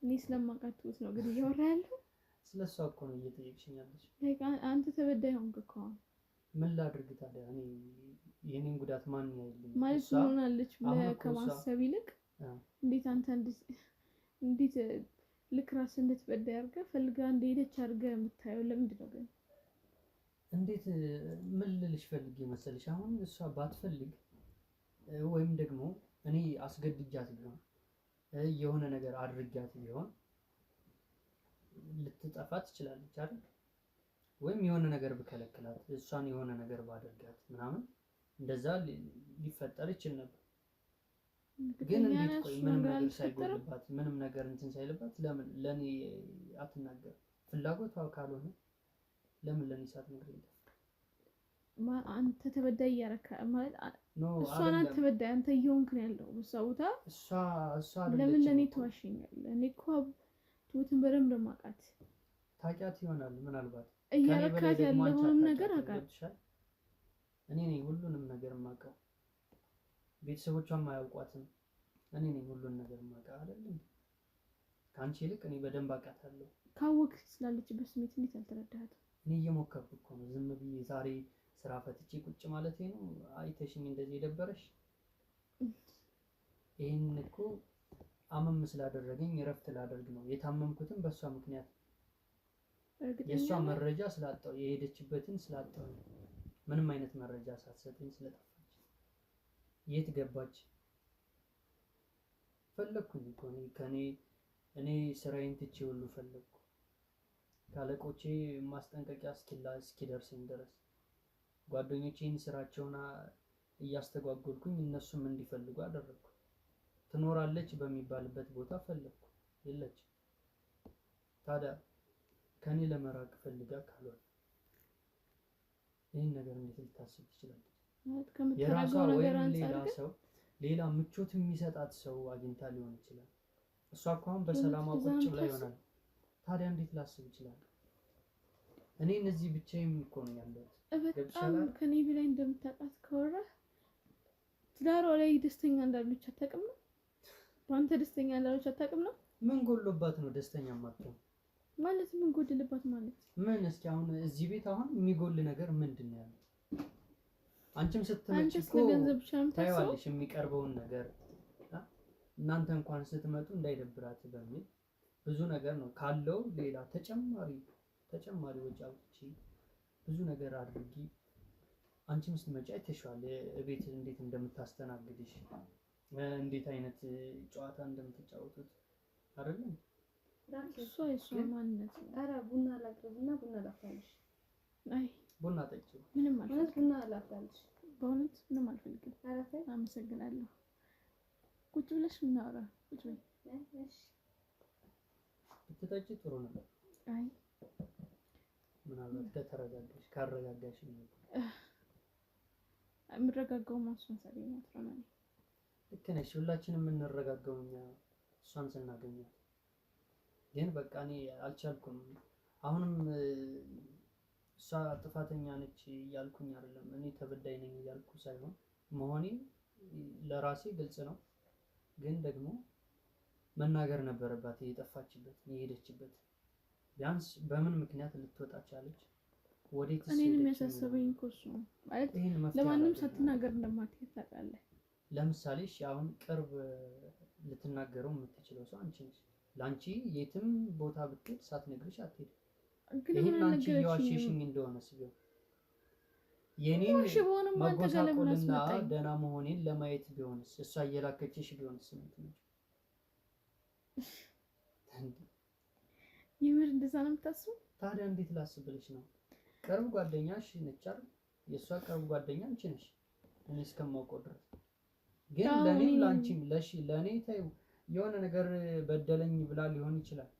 እኔ ስለማውቃትሁት ነው ግን እያወራ ያለው። ስለሷ እኮ ነው እየጠየቅሽኝ ያለሽ። አንተ ተበዳይ ሆንክ እኮ። ምን ላድርግ ታዲያ? እኔ የኔን ጉዳት ማን ያይልኝ? ማለት ሆናለች ብለህ ከማሰብ ይልቅ እንዴት አንተ እንዴት ልክ ራስህ እንድትበዳይ አድርገህ ፈልጋ እንደሄደች አድርገህ የምታየው ለምንድን ነው ግን? እንዴት ምን ልልሽ ፈልጌ መሰለሽ? አሁን እሷ ባትፈልግ ወይም ደግሞ እኔ አስገድጃት ቢሆን የሆነ ነገር አድርጋት ቢሆን ልትጠፋ ትችላለች አይደል? ወይም የሆነ ነገር ብከለክላት እሷን የሆነ ነገር ባደርጋት ምናምን እንደዛ ሊፈጠር ይችል ነበር። ግን እንዴት ቆይ ምንም ነገር ሳይጎልባት ምንም ነገር እንትን ሳይልባት ለምን ለኔ አትናገር? ፍላጎቷ ካልሆነ ለምን ለኔ ሳትነግረኝ? አንተ ተበዳይ እያረካ ማለት እሷ ናት ተበዳይ፣ አንተ እየሆንክ ነው ያለው። በሰውታ እሷ አይደለች። ለምን ለኔ ተዋሽኛለህ? እኔ እኮ ትሁትን በደንብ ማውቃት። ታውቂያት ይሆናል ምናልባት እያረካት ያለውን ነገር አውቃለሁ። እኔ ነኝ ሁሉንም ነገር የማውቀው። ቤተሰቦቿም አያውቋትም። እኔ ነኝ ሁሉን ነገር የማውቀው አይደል? ከአንቺ ይልቅ እኔ በደንብ አውቃታለሁ። ካወቅሽ ስላለችበት ስሜት እንዴት አልተረዳሃትም? እኔ እየሞከርኩ እኮ ነው ዝም ብዬ ዛሬ ስራ ፈትቼ ቁጭ ማለት ነው አይተሽኝ እንደዚህ የደበረሽ? ይሄን እኮ አመም ስላደረገኝ እረፍት ላደርግ ነው የታመምኩትም በሷ ምክንያት የሷ መረጃ ስላጣው የሄደችበትን ስላጣው ምንም አይነት መረጃ ሳትሰጠኝ ስለጠፋች የት ገባች ፈለኩኝ እኮ እኔ ስራዬን ትቼ ሁሉ ፈለኩ ካለቆቼ ማስጠንቀቂያ እስኪደርሰኝ ድረስ ጓደኞቼን ስራቸውን እያስተጓጎልኩኝ እነሱም እንዲፈልጉ አደረኩ። ትኖራለች በሚባልበት ቦታ ፈለኩ የለች። ታዲያ ከኔ ለመራቅ ፈልጋ ካልሆነ ይህን ነገር እንዴት ልታስብ ትችላለች? የራሷ ወይም ሌላ ምቾት የሚሰጣት ሰው አግኝታ ሊሆን ይችላል። እሷ እኮ አሁን በሰላም ቁጭ ብላ ይሆናል። ታዲያ እንዴት ላስብ ይችላል? እኔ እነዚህ ብቻዬን እኮ ነው ያለሁት። በጣም ከኔ በላይ እንደምታውቃት ከወራ ትዳሯ ላይ ደስተኛ እንዳለች አታውቅም ነው? በአንተ ደስተኛ እንዳለች አታውቅም ነው? ምን ጎሎባት ነው ደስተኛ ማትሆን? ማለት ምን ጎድልባት ማለት ምን? እስኪ አሁን እዚህ ቤት አሁን የሚጎል ነገር ምንድን ነው ያለው? አንቺም ስትመጪ እኮ ታይዋለሽ የሚቀርበውን ነገር እናንተ እንኳን ስትመጡ እንዳይደብራት በሚል ብዙ ነገር ነው ካለው ሌላ ተጨማሪ ወጪ አውጥቼ ብዙ ነገር አድርጊ። አንቺም ስትመጪ አይተሽዋል ቤት እንዴት እንደምታስተናግድሽ እንዴት አይነት ጨዋታ እንደምትጫወቱት አይደለም? እሷ ማንነት ነው። ኧረ ቡና ላቅርብና ቡና ላፍላለሽ። አይ ቡና ጠጪ። ምንም አልፈልግም። ቡና ላፍላለሽ። በእውነት ምንም አልፈልግም። ኧረ ተይ። አመሰግናለሁ። ቁጭ ብለሽ እናውራ። ቁጭ በይ። እሺ ብትጠጪ ጥሩ ነው። አይ ምናልባት ከተረጋጋሽ ካረጋጋሽ ነው የምረጋጋው ማስመሰል ነው። ልክ ነሽ። ሁላችንም የምንረጋጋው እኛ እሷን ስናገኛት ግን በቃ እኔ አልቻልኩም። አሁንም እሷ ጥፋተኛ ነች እያልኩኝ አይደለም፣ እኔ ተበዳይ ነኝ እያልኩ ሳይሆን መሆኔ ለራሴ ግልጽ ነው። ግን ደግሞ መናገር ነበረባት የጠፋችበት የሄደችበት። ቢያንስ በምን ምክንያት ልትወጣ ቻለች? ወዴትስ? እኔን የሚያሳስበኝ እኮ እሱ ነው ማለት ለማንም ሳትናገር እንደማትሄድ ታውቃለህ። ለምሳሌ እሺ አሁን ቅርብ ልትናገረው የምትችለው ሰው አንቺ ነሽ። ላንቺ የትም ቦታ ብትሄድ ሳትነግርሽ አትሄድም። ይሄን አንቺ እየዋሸሽኝ እንደሆነ ሲሆን የኔን መጎሳቆልና ደህና መሆኔን ለማየት ቢሆንስ እሷ እየላከችሽ ቢሆንስ ነው? የምር እንደዛ ነው የምታስበው? ታዲያ እንዴት ላስብልሽ ነው? ቅርብ ጓደኛሽ ነች አይደል? የእሷ ቅርብ ጓደኛ አንቺ ነሽ እኔ እስከማውቀው ድረስ። ግን ለኔም ላንቺም ለኔ ታዩ የሆነ ነገር በደለኝ ብላ ሊሆን ይችላል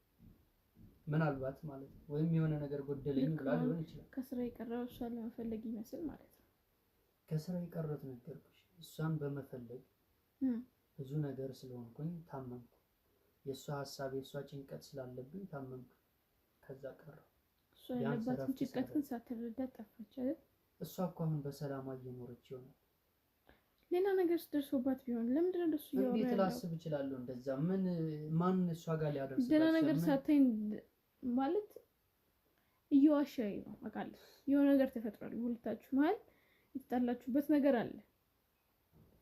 ምናልባት ማለት ነው። ወይም የሆነ ነገር ጎደለኝ ብላ ሊሆን ይችላል። ከስራ የቀረው እሷን ለመፈለግ ይመስል ማለት ነው። ከስራ የቀረው ነገርኩሽ። እሷን በመፈለግ ብዙ ነገር ስለሆንኩኝ ታመምኩ። የእሷ ሀሳብ የእሷ ጭንቀት ስላለብኝ ታመምኩ። ከዛ ቀረው። እሷ ያለባትን ጭንቀት ግን ሳትረዳ ጠፋች አይደል? እሷ እኮ አሁን በሰላም እየኖረች ይሆናል። ሌላ ነገር ደርሶባት ቢሆን ለምንድን ነው እንደሱ ይወራል? እንዴት ላስብ እችላለሁ እንደዛ? ማን እሷ ጋር ሊያደርስ ደህና ነገር ሳታይ ማለት እየዋሻይ ነው አውቃለሁ። የሆነ ነገር ተፈጥሯል ሁለታችሁ መሀል የተጣላችሁበት ነገር አለ።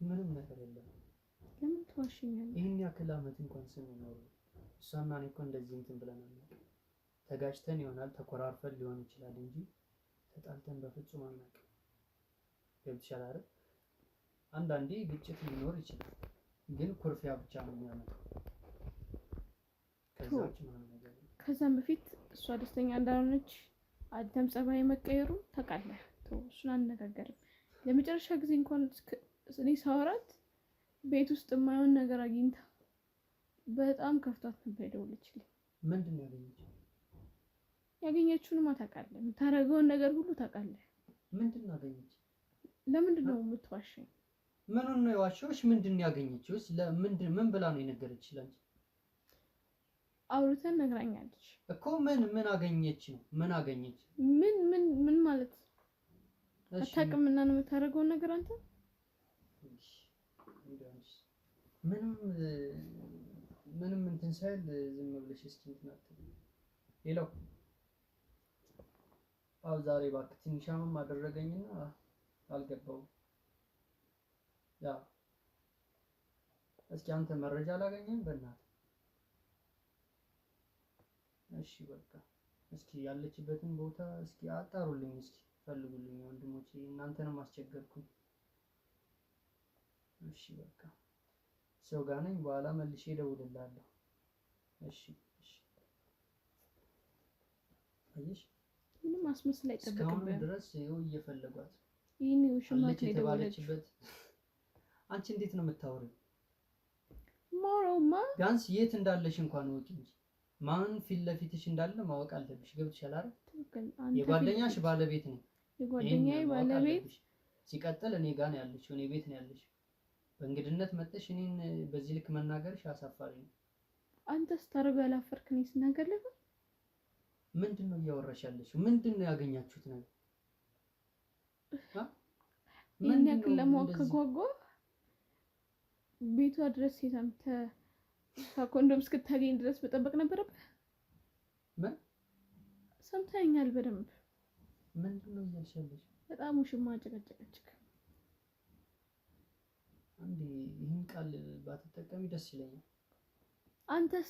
ምንም ነገር የለም። ለምን ትዋሽኛለህ? ይሄን ያክል አመት እንኳን ስንኖር እሷና እኔ እኮ እንደዚህ እንትን ብለን አናውቅም። ተጋጭተን ይሆናል ተኮራርፈን ሊሆን ይችላል እንጂ ተጣልተን በፍጹም አናውቅም። ገብቶሻል አይደል? አንዳንዴ ግጭት ሊኖር ይችላል፣ ግን ኩርፊያ ብቻ ነው የሚያመጣው። ከዛም በፊት እሷ ደስተኛ እንዳልሆነች አንተም ጸባይ መቀየሩ ታውቃለህ። እሱን አንነጋገርም። ለመጨረሻ ጊዜ እንኳን እኔ ሳወራት ቤት ውስጥ የማይሆን ነገር አግኝታ በጣም ከፍቷት ነበር የደወለችልኝ። ምንድን ነው ያገኘችው? ያገኘችውንማ ታውቃለህ። የምታደርገውን ነገር ሁሉ ታውቃለህ። ምንድን ነው ያገኘችው? ለምንድን ነው የምትዋሸኝ? ምኑን ነው የዋሸሁሽ? ምንድን ነው ያገኘችው? ምን ብላ ነው የነገረችሽ? ላንቺ አውርተን ነግራኛለች እኮ። ምን አገኘች ነው? ምን አገኘች? ምን ማለት አታውቅም እና ነው የምታደርገውን ነገር አንተ ምንም እንትን ሳይል ዝም ብለሽ እስኪ እንትን አትበይ። ሌላው አው ዛሬ እባክህ ትንሽ አመም አደረገኝና አልገባውም። ያ እስኪ አንተ መረጃ አላገኘህም በእናትህ? እሺ በቃ እስኪ ያለችበትን ቦታ እስኪ አጣሩልኝ፣ እስኪ ፈልጉልኝ ወንድሞቼ፣ እናንተንም አስቸገርኩኝ። እሺ በቃ ሰው ጋር ነኝ፣ በኋላ መልሼ እደውልልሃለሁ። እሺ እሺ። አየሽ ምንም አስመስል አይጠበቅም። እስካሁን ድረስ ይኸው እየፈለጓት ይሄን ውሽማት ነው የደወለችበት። አንቺ እንዴት ነው የምታወሪው? ማሮማ ቢያንስ የት እንዳለሽ እንኳን ወቂ እንጂ ማን ፊት ለፊትሽ እንዳለ ማወቅ አለብሽ። ገብቶሻል አይደል? የጓደኛሽ ባለቤት ነው። የጓደኛዬ ባለቤት ሲቀጥል እኔ ጋር ነው ያለችው፣ እኔ ቤት ነው ያለችው። በእንግድነት መጥተሽ እኔን በዚህ ልክ መናገርሽ አሳፋሪ ነው። አንተስ ታረጋው ያላፈርክ ነኝ ስናገር ለካ ምንድን ነው እያወራሽ ያለሽው? ምንድን ነው ያገኛችሁት ነገር? ምን ያክል ለማወቅ ከጓጓ ቤቷ ድረስ የታምተ ኮንዶም እስክታገኝ ድረስ መጠበቅ ነበረብህ። ምን ሰምተኛል በደንብ። ምንድን ነው እያልሽ ያለሽው? በጣም ውሽማ ጨቀጨቀችክ። አንዴ ይህን ቃል ባትጠቀሚ ደስ ይለኛል። አንተስ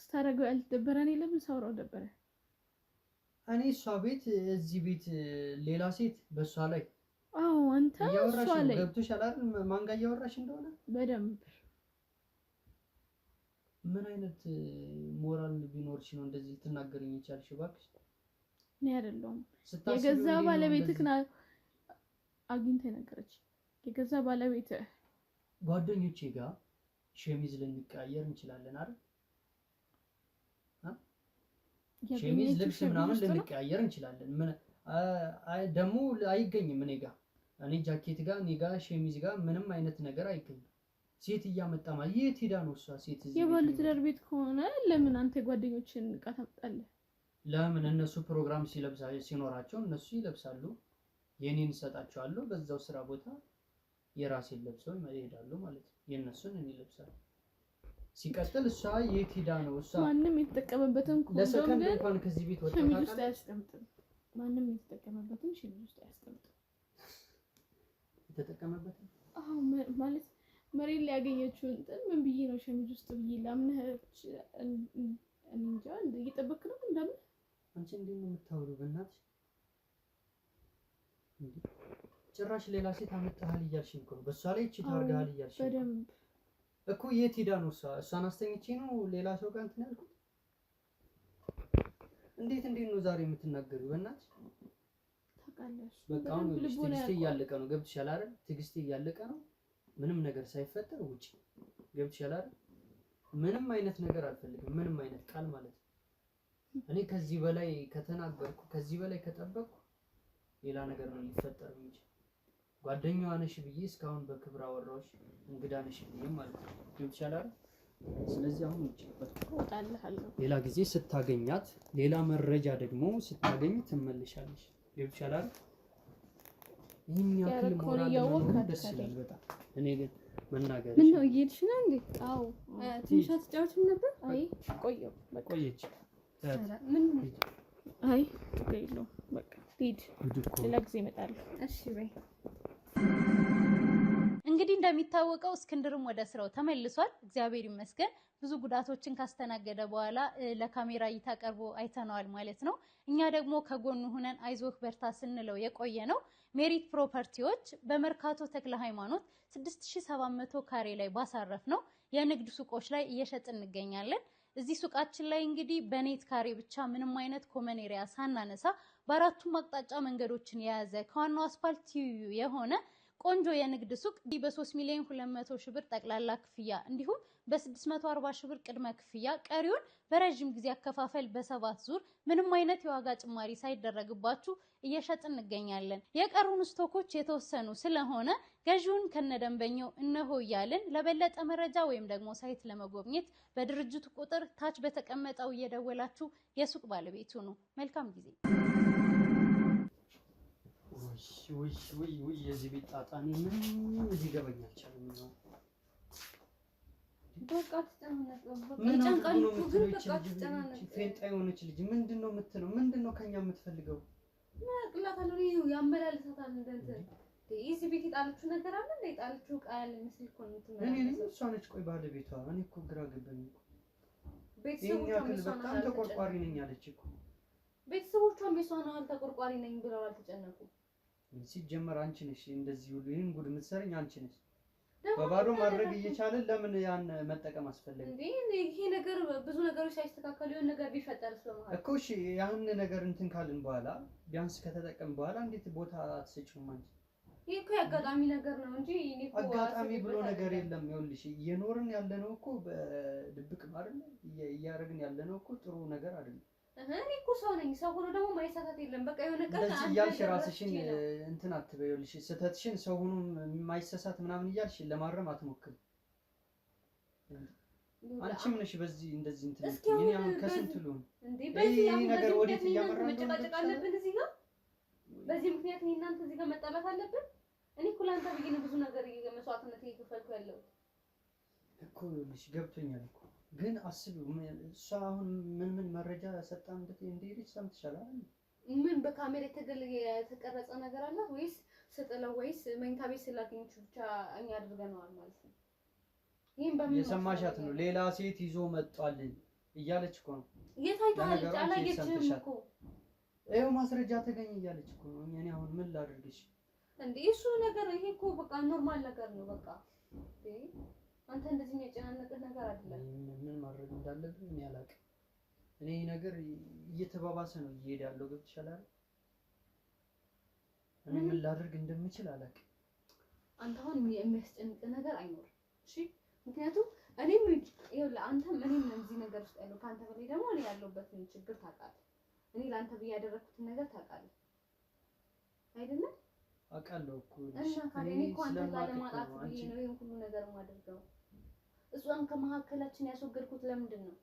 ታረጋው ያልደበረ እኔ ለምን ሳውራው ደበረ? እኔ እሷ ቤት እዚህ ቤት ሌላ ሴት በእሷ ላይ አዎ አንተ እያወራሽ ነው። ገብቶሻል አይደል? ማን ጋር እያወራሽ እንደሆነ በደንብ። ምን አይነት ሞራል ቢኖርሽ ነው እንደዚህ ትናገሪኝ የቻልሽ? እባክሽ እኔ አይደለሁም የገዛ ባለቤትህ ና አግኝተህ ነገረች። የገዛ ባለቤትህ ጓደኞቼ ጋር ሸሚዝ ልንቀያየር እንችላለን አይደል? ሸሚዝ ልብስ ምናምን ልንቀያየር እንችላለን። ምን ደግሞ አይገኝም እኔ ጋር እኔ ጃኬት ጋር እኔ ጋር ሸሚዝ ጋር ምንም አይነት ነገር አይገኝም። ሴት እያመጣ ማለት የት ሄዳ ነው እሷ ሴት? እዚህ የባለ ትዳር ቤት ከሆነ ለምን አንተ ጓደኞችን ዕቃ ታመጣለህ? ለምን እነሱ ፕሮግራም ሲኖራቸው እነሱ ይለብሳሉ፣ የኔን እሰጣቸዋለሁ። በዛው ስራ ቦታ የራሴን ለብሰው ይሄዳሉ ማለት ነው። የነሱን እኔ ለብሳለሁ። ሲቀጥል እሷ የት ሄዳ ነው እሷ? ማንም የተጠቀመበትን ለሰከንድ እንኳን ከዚህ ቤት ወጣ ሸሚዝ ውስጥ አያስቀምጥም። ማንም የተጠቀመበትን ሸሚዝ ውስጥ አያስቀምጥም። የተጠቀመበትን አዎ ማለት መሬት ላይ ያገኘችውን እንትን ምን ብዬ ነው ሸሚዝ ውስጥ ብዬ ላምነች? እንጃ እየጠበክ ነው እንደምን አንቺ እንዴት ነው የምታወሪው? በእናትሽ ጭራሽ ሌላ ሴት አመጣሃል እያልሽኝ እኮ ነው። በሷ ላይ እቺ ታርጋሃል እያልሽኝ በደንብ እኮ። የት ሄዳ ነው እሷ? እሷን አስተኝቼ ነው ሌላ ሰው ጋር እንትን ያልኩት? እንዴት ነው ዛሬ የምትናገሪው? በእናትሽ ታውቃለሽ። በቃ አሁን ትዕግስቴ እያለቀ ነው። ገብቶሻል አይደል? ትዕግስቴ እያለቀ ነው። ምንም ነገር ሳይፈጠር ውጪ። ገብቶሻል አይደል? ምንም አይነት ነገር አልፈልግም። ምንም አይነት ቃል ማለት ነው። እኔ ከዚህ በላይ ከተናገርኩ ከዚህ በላይ ከጠበቅኩ ሌላ ነገር ነው ሊፈጠር የሚችል። ጓደኛዋ ነሽ ብዬ እስካሁን በክብር አወራሁሽ፣ እንግዳ ነሽ ብዬ ማለት ነው። ገብቶሻል አይደል? ስለዚህ አሁን ውጪ እወጣልሃለሁ። ሌላ ጊዜ ስታገኛት፣ ሌላ መረጃ ደግሞ ስታገኝ ትመልሻለሽ። ገብቶሻል አይደል? ይሄን ያክል ሞራል ነው ደስ ይላል በጣም። እኔ ግን መናገር ምን ነው እየሄድሽ ነው እንዴ? አዎ ትንሽ አትጫወችም ነበር? አይ ቆየሁ ቆየች። ምን አይ ቆየሁ በቃ ሂድ፣ ሌላ ጊዜ እመጣለሁ። እሺ በይ። እንግዲህ እንደሚታወቀው እስክንድርም ወደ ስራው ተመልሷል። እግዚአብሔር ይመስገን። ብዙ ጉዳቶችን ካስተናገደ በኋላ ለካሜራ እይታ ቀርቦ አይተነዋል ማለት ነው። እኛ ደግሞ ከጎኑ ሆነን አይዞህ በርታ ስንለው የቆየ ነው። ሜሪት ፕሮፐርቲዎች በመርካቶ ተክለ ሃይማኖት 6700 ካሬ ላይ ባሳረፍ ነው የንግድ ሱቆች ላይ እየሸጥን እንገኛለን። እዚህ ሱቃችን ላይ እንግዲህ በኔት ካሬ ብቻ ምንም አይነት ኮመን ኤሪያ ሳናነሳ በአራቱም አቅጣጫ መንገዶችን የያዘ ከዋናው አስፋልት ትይዩ የሆነ ቆንጆ የንግድ ሱቅ በ3 ሚሊዮን 200 ሺህ ብር ጠቅላላ ክፍያ እንዲሁም በ640 ሺህ ብር ቅድመ ክፍያ ቀሪውን በረጅም ጊዜ አከፋፈል በ7 ዙር ምንም አይነት የዋጋ ጭማሪ ሳይደረግባችሁ እየሸጥን እንገኛለን። የቀሩን ስቶኮች የተወሰኑ ስለሆነ ገዢውን ከነደንበኛው እነሆ እያልን ለበለጠ መረጃ ወይም ደግሞ ሳይት ለመጎብኘት በድርጅቱ ቁጥር ታች በተቀመጠው እየደወላችሁ የሱቅ ባለቤት ሁኑ። መልካም ጊዜ። ወይ የዚህ ቤት ጣጣ ምን እዚህ ገበኛ አልቻለም ነው። በቃ ተጨናነቀ። በቃ ምን ጫንቃል ነው እኮ ግን በቃ ተጨናነቀ። ፌንጣ የሆነች ልጅ ምንድነው የምትለው? ምንድነው ከኛ የምትፈልገው? ማቅላታለሁ ነው ያመላልሳታል እንትን እዚህ ቤት የጣለችው ነገር አለ እንደ የጣለችው ቃል ምስል እኮ ነው እኔ እሷ ነች። ቆይ ባለቤቷ እኔ እኮ ግራ ገባኝ እኮ ቤተሰቦቿ በጣም ተቆርቋሪ ነኝ አለች እኮ። ቤተሰቦቿም የሷን ያህል ተቆርቋሪ ነኝ ብለው አልተጨነቁም። ሲጀመር አንቺ ነሽ እንደዚህ ሁሉ ይሄን ጉድ የምትሰርኝ አንቺ ነሽ። በባዶ ማድረግ እየቻለን ለምን ያን መጠቀም አስፈለገ እንዴ? ይሄ ነገር ብዙ ነገሮች ሳይስተካከሉ የሆነ ነገር ቢፈጠርስ በመሃል እኮ እሺ፣ ያን ነገር እንትን ካልን በኋላ ቢያንስ ከተጠቀም በኋላ እንዴት ቦታ አትሰጪውም አንቺ? ይሄ እኮ አጋጣሚ ነገር ነው እንጂ እኔ እኮ አጋጣሚ ብሎ ነገር የለም። ይኸውልሽ እየኖርን ያለነው እኮ በድብቅ አይደል? እያደረግን ያለነው እኮ ጥሩ ነገር አይደለም። እኔ እኮ ሰው ነኝ። ሰው ሆኖ ደግሞ ማይሳሳት የለም። በቃ የሆነ ቀን እንደዚህ እያልሽ ራስሽን እንትን አትበይ። ይኸውልሽ ስህተትሽን ሰው ሆኖ የማይሳሳት ምናምን እያልሽ ለማረም አትሞክሪ። አንቺም ነሽ በዚህ እንደዚህ እንትን እኔ አሁን ከስንት ልሁን እንዴ? በዚህ ነገር ወዴት እያመራ ነው? መጨቃጨቅ አለብን እዚህ ጋር። በዚህ ምክንያት እኔ እናንተ እዚህ ጋር መጣላት አለብን። እኔ እኮ ለአንተ ብዬ ነው ብዙ ነገር መስዋዕትነት እየከፈልኩ ያለሁት እኮ። ይኸውልሽ ገብቶኛል እኮ ግን አስቢው፣ እሷ አሁን ምን መረጃ ሰጣን እንደሄደች ሰምተሻል አይደል? ምን በካሜራ የተቀረጸ ነገር አለ ወይስ ስጥለው ወይስ መኝታ ቤት ስላገኘች ብቻ እኛ አድርገነዋል ማለት ነው? ይሄን በምን የሰማሻት ነው? ሌላ ሴት ይዞ መጣል እያለች እኮ ነው። የታይታል አላየችም እኮ ይኸው ማስረጃ ተገኘ እያለች እኮ ነው። እኔ አሁን ምን ላድርግሽ እንዴ? እሱ ነገር ይሄ እኮ በቃ ኖርማል ነገር ነው። በቃ አንተ እንደዚህ የሚያጨናንቅህ ነገር አይደለም። ምን ማድረግ እንዳለብኝ እኔ አላውቅም። እኔ ነገር እየተባባሰ ነው እየሄደ ያለው። ገብቶሻል አይደል? እኔ ምን ላድርግ እንደምችል አላውቅም። አንተ አሁን የሚያስጨንቅ ነገር አይኖርም። እሺ፣ ምክንያቱም እኔም ይኸውልህ አንተም እኔም እዚህ ነገር ውስጥ ያለው ከአንተ በላይ ደግሞ እኔ ያለሁበትን ችግር ታውቃለህ። እኔ ለአንተ ብዬ ያደረኩትን ነገር ታውቃለህ አይደለም? አውቃለሁ እኮ እና ካለ እኔ እኮ አንተን ላለማጣት ብዬ ነው ይሄን ሁሉ ነገር የማደርገው። እሷን ከመሀከላችን ያስወገድኩት ለምንድን ነው?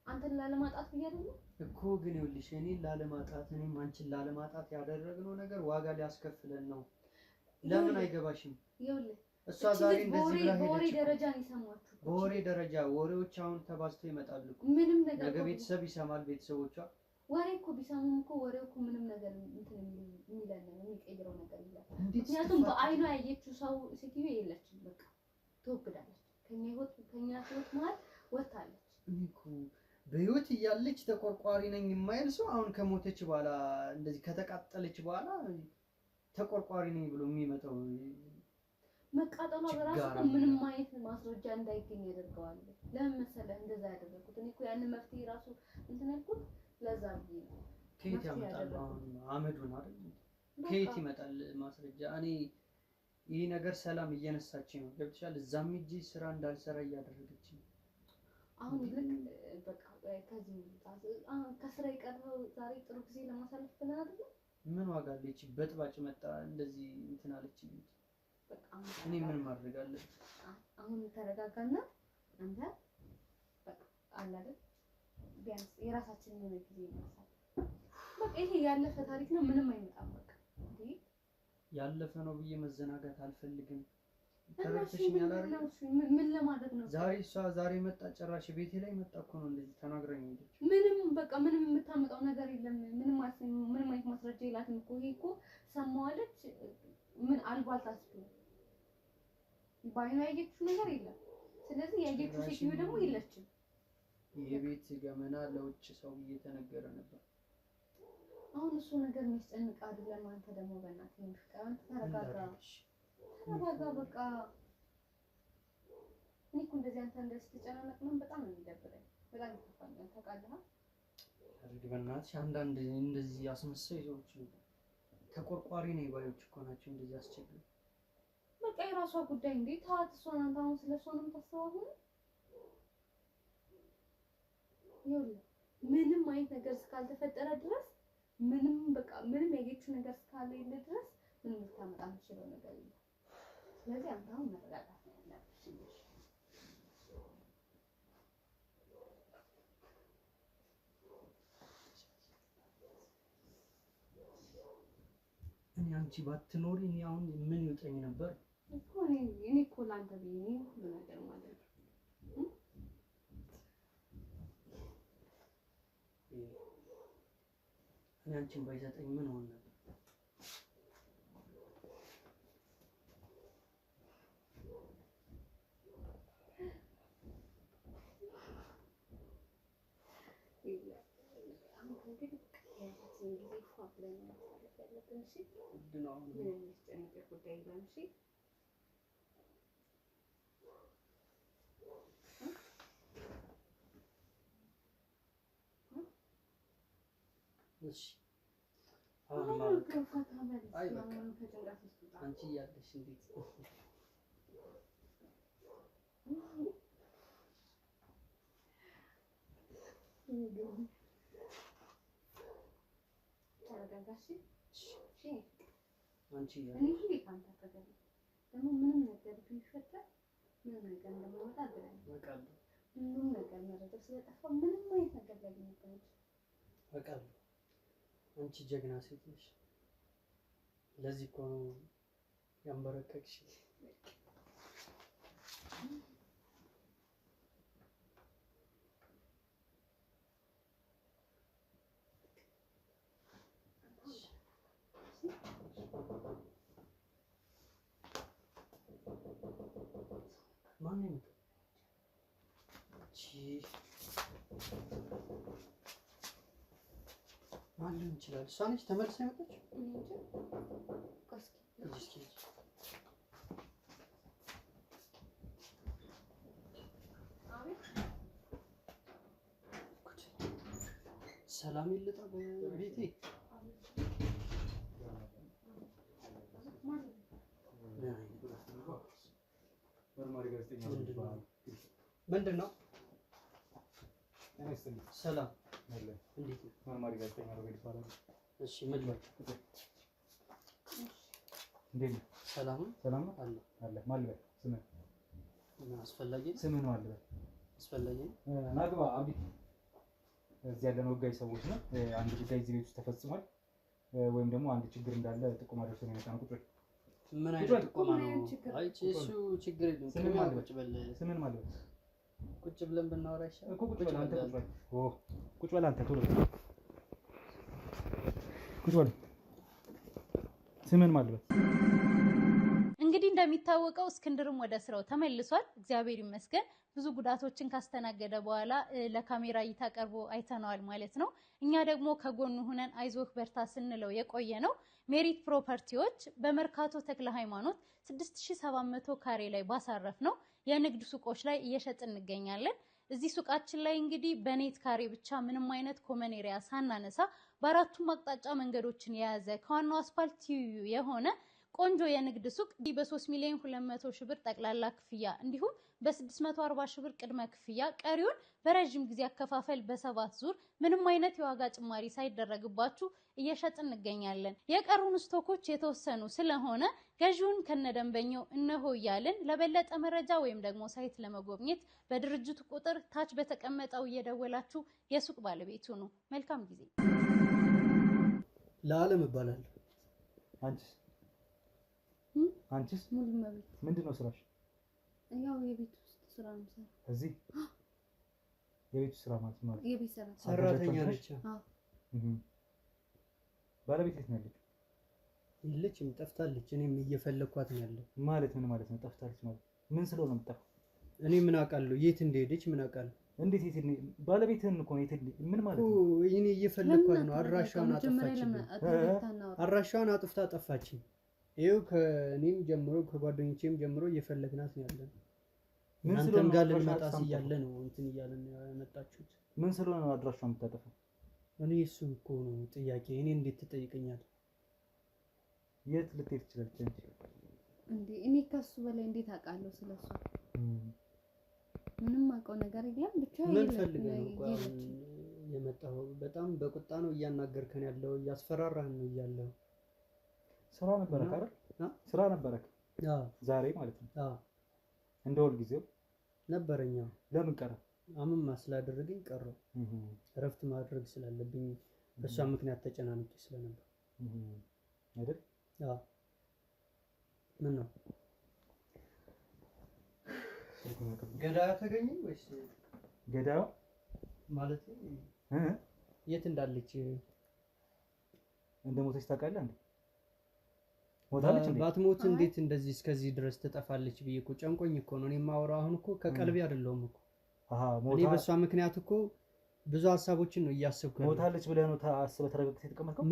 አንተን ላለማጣት ብዬ አይደለም እኮ። ግን ይኸውልሽ እኔን ላለማጣት እኔም አንቺን ላለማጣት ያደረግነው ነገር ዋጋ ሊያስከፍለን ነው። ለምን አይገባሽም? ይኸውልህ እሷ ዛሬ እንደዚህ ብላ ሄደች። በወሬ ደረጃ ነው የሰማችሁ። በወሬ ደረጃ ወሬዎች አሁን ተባዝተው ይመጣሉ እኮ። ምንም ነገር ነገ ቤተሰብ ይሰማል። ቤተሰቦቿ ወሬ እኮ ቢሰሙም እኮ ወሬው እኮ ምንም ነገር እንትን የሚለን የሚቀይረው ነገር የለም። ምክንያቱም በአይኗ ያየችው ሰው ሴትዮ የለችም። በቃ ትወግዳለች። ከኛ ህይወት መሀል ወጣለች። እኔ እኮ በህይወት እያለች ተቆርቋሪ ነኝ የማይል ሰው አሁን ከሞተች በኋላ እንደዚህ ከተቃጠለች በኋላ ተቆርቋሪ ነኝ ብሎ የሚመጣው መቃጠሏ በራሱ እኮ ምንም አይነት ማስረጃ እንዳይገኝ ያደርገዋል። ለምን መሰለህ እንደዛ ያደረኩት? እኔ እኮ ያንን መፍትሄ ራሱ እንትን ያልኩት ለዛ ብዬ ነው። ከየት ያመጣል አሁን አመዱን አይደል? ከየት ይመጣል ማስረጃ? እኔ ይሄ ነገር ሰላም እየነሳችኝ ነው። ገብቶሻል? እዛም ሂጂ ስራ እንዳልሰራ እያደረገችኝ ነው። አሁን ልክ በቃ ከዚህ ከስራ የቀረው ዛሬ ጥሩ ጊዜ ለማሳለፍ ብለን አይደል? ምን ዋጋ አለች? በጥባጭ መጣ እንደዚህ እንትን አለችኝ። በቃ እኔ ምን ማድረግ አለብኝ? አሁን ተረጋጋና አንተ በቃ አለ አይደል? ቢያንስ የራሳችንን የሆነ ጊዜ ይመሳል። በቃ ይሄ ያለፈ ታሪክ ነው። ምንም አይመጣም። በቃ እንዴ ያለፈ ነው ብዬ መዘናጋት አልፈልግም። ተረድተሽኛል አይደል? ምን ለማድረግ ነው? ዛሬ መጣ ጭራሽ ቤቴ ላይ መጣ እኮ ነው እንደዚህ ተናግረኝ ሄደች። ምንም የምታመጣው ነገር የለም። ምንም አይነት ማስረጃ የላትም እኮ። ይሄ እኮ ሰማዋለች። ምን አልባልታስ ባይኗ ያየችው ነገር የለም። ስለዚህ ያየችው ሴትዮ ደግሞ የለችም። የቤት ገመና ለውጭ ሰው እየተነገረ ነበር። አሁን እሱ ነገር የሚያስጨንቅ አይደለም። አንተ ደግሞ በእናትህ ፍቅር አንተ ተረጋጋ። በቃ እኔ እኮ እንደዚህ አንተ እንደዚህ ተጨናነቅ ነው በጣም ነው የሚደብረኝ። በጣም ይከፋኛል። ታውቃለህ አይደል? በእናትሽ አንዳንድ እንደዚህ አስመሳይ ሰዎች ተቆርቋሪ ነው ባዮች እኮ ናቸው እንደዚህ አስቸግረው። በቃ የራሷ ጉዳይ እንዴ ታዋት። እሷን አንተ አሁን ስለሷ ነው የምታስበው? ይኸውልህ ምንም አይነት ነገር እስካልተፈጠረ ድረስ ምንም ያየችው ነገር እስካልሌለ ድረስ ምንም ልታመጣ የምትችለው ነገር የለም። ስለዚህ አንተ አሁን መረጋጋት ነው ያለብሽ። እኔ አንቺ ባትኖሪ እኔ አሁን ምን ይውጠኝ ነበር እኮ። እኔ እኮ ላንተ ብዬ ሁሉ ነገር ማለት ነው። እኔ አንቺን ባይሰጠኝ ምን ሆነ ነበር? እሺ አሁን ማለት አይ በቃ አንቺ ያለሽ እንዴት አንቺ ደግሞ ምንም ነገር ቢፈጠር ምንም ነገር እንደማይወጣ አውቃለሁ። ምንም ነገር መረጃ ስለጠፋ ምንም አይነት ነገር ላገኝበት አውቃለሁ። አንቺ ጀግና ሴት ነሽ። ለዚህ እኮ ነው ያንበረከክሽ። ማን ነው? ማን ሊሆን ይችላል? እሷ ነች ተመልሳ የመጣችው? ሰላም ይልጣ በቤቴ ምንድን ነው? ሰላም እንዴት ነው? መርማሪ ጋዜጠኛ ሮቤል ይባላል። እሺ ምን ነው? እንዴት ነው? ሰላም ነው አለ አለ ማልበል ስምህ እና አስፈላጊ ስምህ ነው አለ አስፈላጊ ናግባ አብዲ እዚህ ያለነው ህጋዊ ሰዎች ነው። አንድ ጉዳይ እዚህ ቤት ውስጥ ተፈጽሟል ወይም ደግሞ አንድ ችግር እንዳለ ጥቆማ ደርሶን የመጣ ነው። ቁጥር ምን አይነት ጥቆማ ነው? አይ እሱ ችግር የለም። ስምን ማለት ቁጭ ብለን ብናወራ ይሻላል እኮ። ቁጭ በል አንተ ቁጭ በል። ቁጭ በል አንተ ቶሎ ቁጭ በል። ስምን ማለት እንግዲህ እንደሚታወቀው እስክንድርም ወደ ስራው ተመልሷል። እግዚአብሔር ይመስገን። ብዙ ጉዳቶችን ካስተናገደ በኋላ ለካሜራ እይታ ቀርቦ አይተነዋል ማለት ነው። እኛ ደግሞ ከጎኑ ሆነን አይዞህ በርታ ስንለው የቆየ ነው። ሜሪት ፕሮፐርቲዎች በመርካቶ ተክለ ሃይማኖት 6700 ካሬ ላይ ባሳረፍ ነው የንግድ ሱቆች ላይ እየሸጥን እንገኛለን። እዚህ ሱቃችን ላይ እንግዲህ በኔት ካሬ ብቻ ምንም አይነት ኮመን ኤሪያ ሳናነሳ በአራቱም አቅጣጫ መንገዶችን የያዘ ከዋናው አስፋልት ትይዩ የሆነ ቆንጆ የንግድ ሱቅ በ3,200,000 ብር ጠቅላላ ክፍያ እንዲሁም በ640 ሺህ ብር ቅድመ ክፍያ ቀሪውን በረጅም ጊዜ አከፋፈል በ7 ዙር ምንም አይነት የዋጋ ጭማሪ ሳይደረግባችሁ እየሸጥን እንገኛለን። የቀሩን ስቶኮች የተወሰኑ ስለሆነ ገዢውን ከነደንበኛው እነሆ እያልን ለበለጠ መረጃ ወይም ደግሞ ሳይት ለመጎብኘት በድርጅቱ ቁጥር ታች በተቀመጠው እየደወላችሁ የሱቅ ባለቤቱ ነው። መልካም ጊዜ። ለዓለም እባላለሁ። አንቺስ ሙሉ መብት ምንድነው ስራሽ? ያው የቤት ውስጥ ስራ ነው ሰራ። እዚህ የቤት ውስጥ ስራ ማለት የቤት ሰራተኛ ነች። ባለቤት የት ነው ያለችው? የለችም፣ ጠፍታለች። እኔም እየፈለኳት ነው ያለው። ማለት ምን ማለት ነው ጠፍታለች ማለት? ምን ስለሆነ የምትጠፋው? እኔ ምን አውቃለሁ? የት እንደሄደች ምን አውቃለሁ? እንዴት የት ባለቤትህን እኮ ነው የት ምን ማለት ነው? እኔ እየፈለኳት ነው። አድራሻውን አጠፋችኝ። አድራሻውን አጥፍታ ጠፋችኝ። ይኸው ከእኔም ጀምሮ ከጓደኞቼም ጀምሮ እየፈለግናት ነው ያለን። እናንተም ጋር ልንመጣ እያለ ነው እንትን እያለን ያመጣችሁት። ምን ስለሆነ ነው አድራሻውን የምታጠፋው? እኔ እሱ እኮ ነው ጥያቄ። እኔ እንዴት ትጠይቀኛለህ? የት ልትሄድ ትችላለች እንዴ? እኔ ከሱ በላይ እንዴት አውቃለሁ ስለሱ? ምንም አውቀው ነገር የለም። ብቻ ምን ፈልገህ ነው የመጣው? በጣም በቁጣ ነው እያናገርከን ያለው፣ እያስፈራራህን ነው እያለው። ስራ ነበረክ አይደል? ስራ ነበረክ? አዎ። ዛሬ ማለት ነው? አዎ። እንደ ሁል ጊዜው ነበረኛ። ለምን ቀረ? አመም ስላደረገኝ ቀረው። እረፍት ማድረግ ስላለብኝ በሷ ምክንያት ተጨናንቄ ስለነበር አይደል? አዎ። ምን ነው ገዳዩ ተገኘ ወይስ? ገዳዩ ማለት የት እንዳለች እንደሞተች ታውቃለህ እንዴ? ሞታለች እንዴ? ባትሞት እንዴት እንደዚህ እስከዚህ ድረስ ትጠፋለች ብዬ እኮ ጨንቆኝ እኮ ነው። እኔ የማወራው አሁን እኮ ከቀልቤ አይደለም እኮ። እኔ በሷ ምክንያት እኮ ብዙ ሀሳቦችን ነው እያሰብኩ ያለው። ሞታለች ብለህ ነው ታስበህ ተረጋግተህ የተቀመጥከው?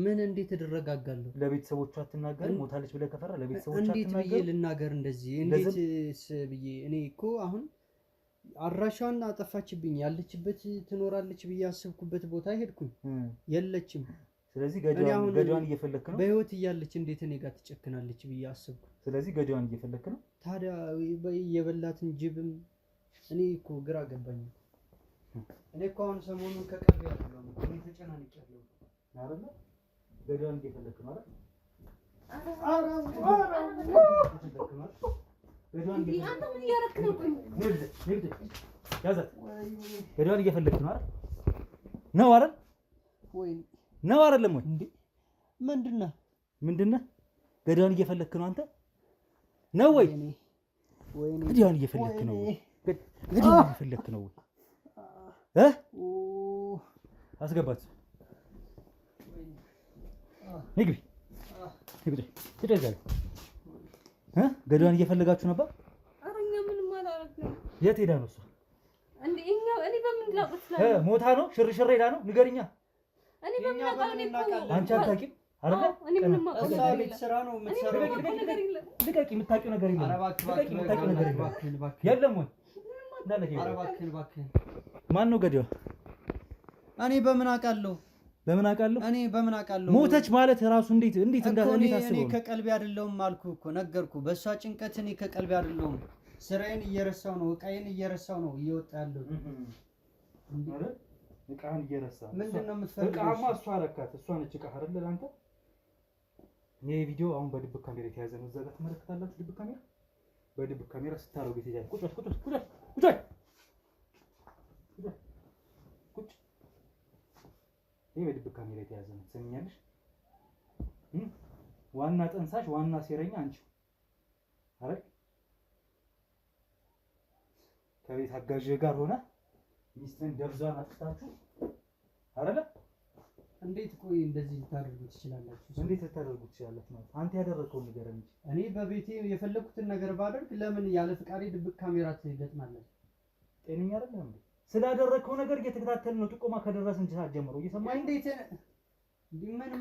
ምን እንዴት እደረጋጋለሁ? ለቤተሰቦቿ አትናገር? ሞታለች ብለህ ከፈራ ለቤተሰቦቿ እንዴት አትናገር? ብዬ ልናገር እንደዚህ? እንዴት ብዬ እኔ እኮ አሁን አድራሻዋን አጠፋችብኝ። ያለችበት ትኖራለች ብዬ ያሰብኩበት ቦታ ሄድኩኝ፣ የለችም። ስለዚህ ገዳዋን እየፈለክ ነው? በህይወት እያለች እንዴት እኔ ጋር ትጨክናለች ብዬ አሰብኩ። ስለዚህ ገዳዋን እየፈለክ ነው? ታዲያ የበላትን ጅብም እኔ እኮ ግራ ገባኝ። እኔ እኮ አሁን ሰሞኑን ከቀልቤ አይደለም እኔ ተጨናንቄያለሁ አይደል? ገዳዋን እየፈለክ ነው አይደል? ገዳዋን እየፈለክ ነው አይደል? ነው አይደል? ወይ ነው አይደለም ወይ? እንዴ ምንድነው? ገዳዋን እየፈለክ ነው አንተ ነው ወይ? ገዳዋን እየፈለክ ነው ወይ? ገዳዋን እየፈለክ ነው ወይ? አስገባት። ንግቢ ገዳዋን እየፈለጋችሁ ነበር? ኧረ እኛ ምንም አላደረግንም። የት ሄዳ ነው እሷ? እንዴ እኔ በምን ላውቅ እችላለሁ? ሞታ ነው? ሽርሽር ሄዳ ነው? ንገሪኛ። እኔ በምን አውቃለሁ? አንቺ አታውቂም አይደል? እኔ ምንም አውቃለሁ? እሷ ቤት ስራ ነው የምትሰራው። ልቀቂ። የምታውቂው ነገር የለም። የለም ወይ? ማን ነው ገዳዋ? እኔ በምን አውቃለሁ? ሞተች ማለት ራሱ እንዴት አስበው? እኔ ከቀልቤ አይደለሁም አልኩህ እኮ ነገርኩ። በእሷ ጭንቀት እኔ ከቀልቤ አይደለሁም። ስራዬን እየረሳው ነው፣ እቃዬን እየረሳው ነው እየወጣ ያለው። እቃህን እየረሳህ ምንድነው የምትፈልገው? እቃማ እሷ አረካት። እሷ ነች እቃ አይደል አንተ? ይሄ ቪዲዮ አሁን በድብቅ ካሜራ የተያዘ ነው። እዛ ጋር ትመለከታላችሁ። በድብቅ ካሜራ ስታረጉት ይያዝ። ቁጭ ይሄ በድብቅ ካሜራ የተያዘ ነው። ትሰሚኛለሽ? ዋና ጠንሳሽ፣ ዋና ሴረኛ አንቺ አይደል? ከቤት አጋዥ ጋር ሆነ ሚስትን ደብዛን አጥፍታችሁ አይደለ? እንዴት ቆይ እንደዚህ ልታደርጉ ትችላላችሁ? እንዴት ልታደርጉ ትችላላችሁ? ማለት አንተ ያደረከው ነገር እንጂ እኔ በቤቴ የፈለኩትን ነገር ባደርግ ለምን ያለ ፍቃዴ ድብቅ ካሜራ ትገጥማለህ? ጤነኛ አይደለም እንዴ? ስላደረከው ነገር እየተከታተልን ነው። ጥቆማ ከደረስን ሰዓት ጀምሮ እየሰማኸኝ? እንዴት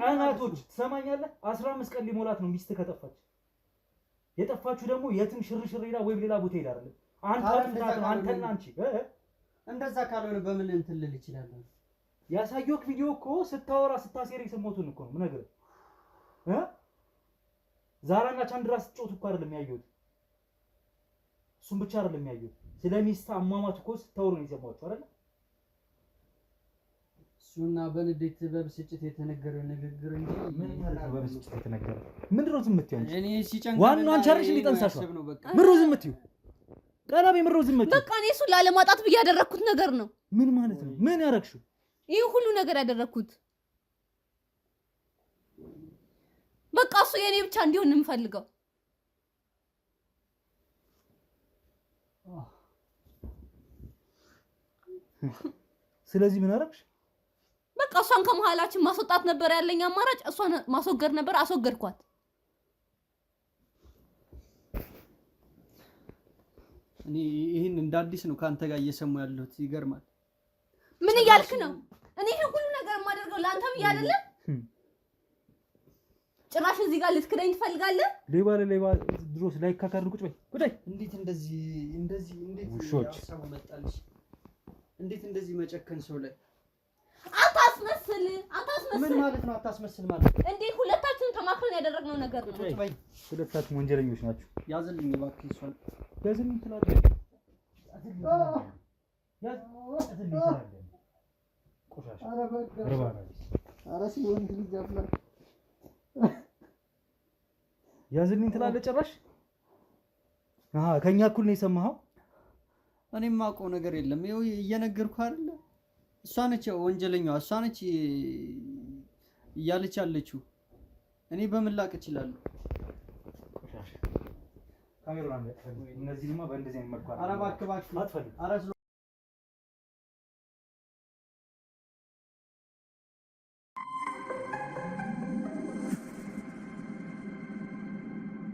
ቀናቶች ትሰማኛለህ? 15 ቀን ሊሞላት ነው ሚስት ከጠፋች። የጠፋችሁ ደግሞ የትም ሽርሽር ሄዳ ወይም ሌላ ቦታ ሄዳ አይደለም። አንተና አንቺ እንደዛ ካልሆነ በምን እንትን ልል እችላለሁ? ያሳየሁህ ቪዲዮ እኮ ስታወራ ስታሴር የሰማሁትን እኮ ነው የምነግርህ። ዛራና ቻንድራ ስትጮት እኮ አይደለም ያየሁት። እሱም ብቻ አይደለም ያየሁት። ስለሚስት አሟሟት እኮ ስታወሩ ነው የሰማሁት አይደል? እሱና በንዴት በብስጭት የተነገረ ንግግር እንጂ ምን ማለት ነው? በብስጭት የተነገረ ምንድነው? ዝም የምትይው አንቺ? እኔ ሲጨንቅ ዋናው አንቺ አይደልሽ እንዲጠንሳሽው ምሮ ዝም የምትይው? ቀላቤ ምሮ ዝም የምትይው? በቃ እኔ እሱን ላለማጣት ብዬ ያደረኩት ነገር ነው። ምን ማለት ነው? ምን ያደረግሽው? ይሄ ሁሉ ነገር ያደረኩት በቃ እሱ የኔ ብቻ እንዲሆን የምፈልገው። ስለዚህ ምን አደረግሽ? በቃ እሷን ከመሀላችን ማስወጣት ነበር ያለኝ አማራጭ። እሷን ማስወገድ ነበር፣ አስወገድኳት። እኔ ይሄን እንደ አዲስ ነው ካንተ ጋር እየሰማሁ ያለሁት። ይገርማል። ምን እያልክ ነው? እኔ ይሄን ሁሉ ነገር የማደርገው ለአንተ ብዬ አይደለም። ጭራሽ እዚህ ጋር ልትክደኝ ትፈልጋለህ? ሌባ ለሌባ ድሮስ ላይ ካካርን ቁጭ በይ። እንዴት እንደዚህ ውሾች ሀሳቡ መጣልሽ? እንዴት እንደዚህ መጨከን ሰው ላይ? አታስመስል። ምን ማለት ነው አታስመስል ማለት? እንዴ ሁለታችንም ተማክረን ያደረግነው ነገር ነው። ቁጭ በይ። ሁለታችሁም ወንጀለኞች ናችሁ። ያዝልኝ እባክህ። እሷን ያዝልኝ ትላለህ። ያዝልኝ ትላለህ። ቆሻሻ ኧረ ሲሆን ልጅ አፍላ ያዝልኝ ትላለህ ጭራሽ። ከኛ እኩል ነው የሰማኸው? እኔም የማውቀው ነገር የለም። ይኸው እየነገርኩህ አይደለ? እሷ ነች ወንጀለኛዋ፣ እሷ ነች እያለች ያለችው። እኔ በምን ላቅ እችላለሁ? ካሜራውን እነዚህማ በእንደዚህ አይነት መልኩ ኧረ እባክህ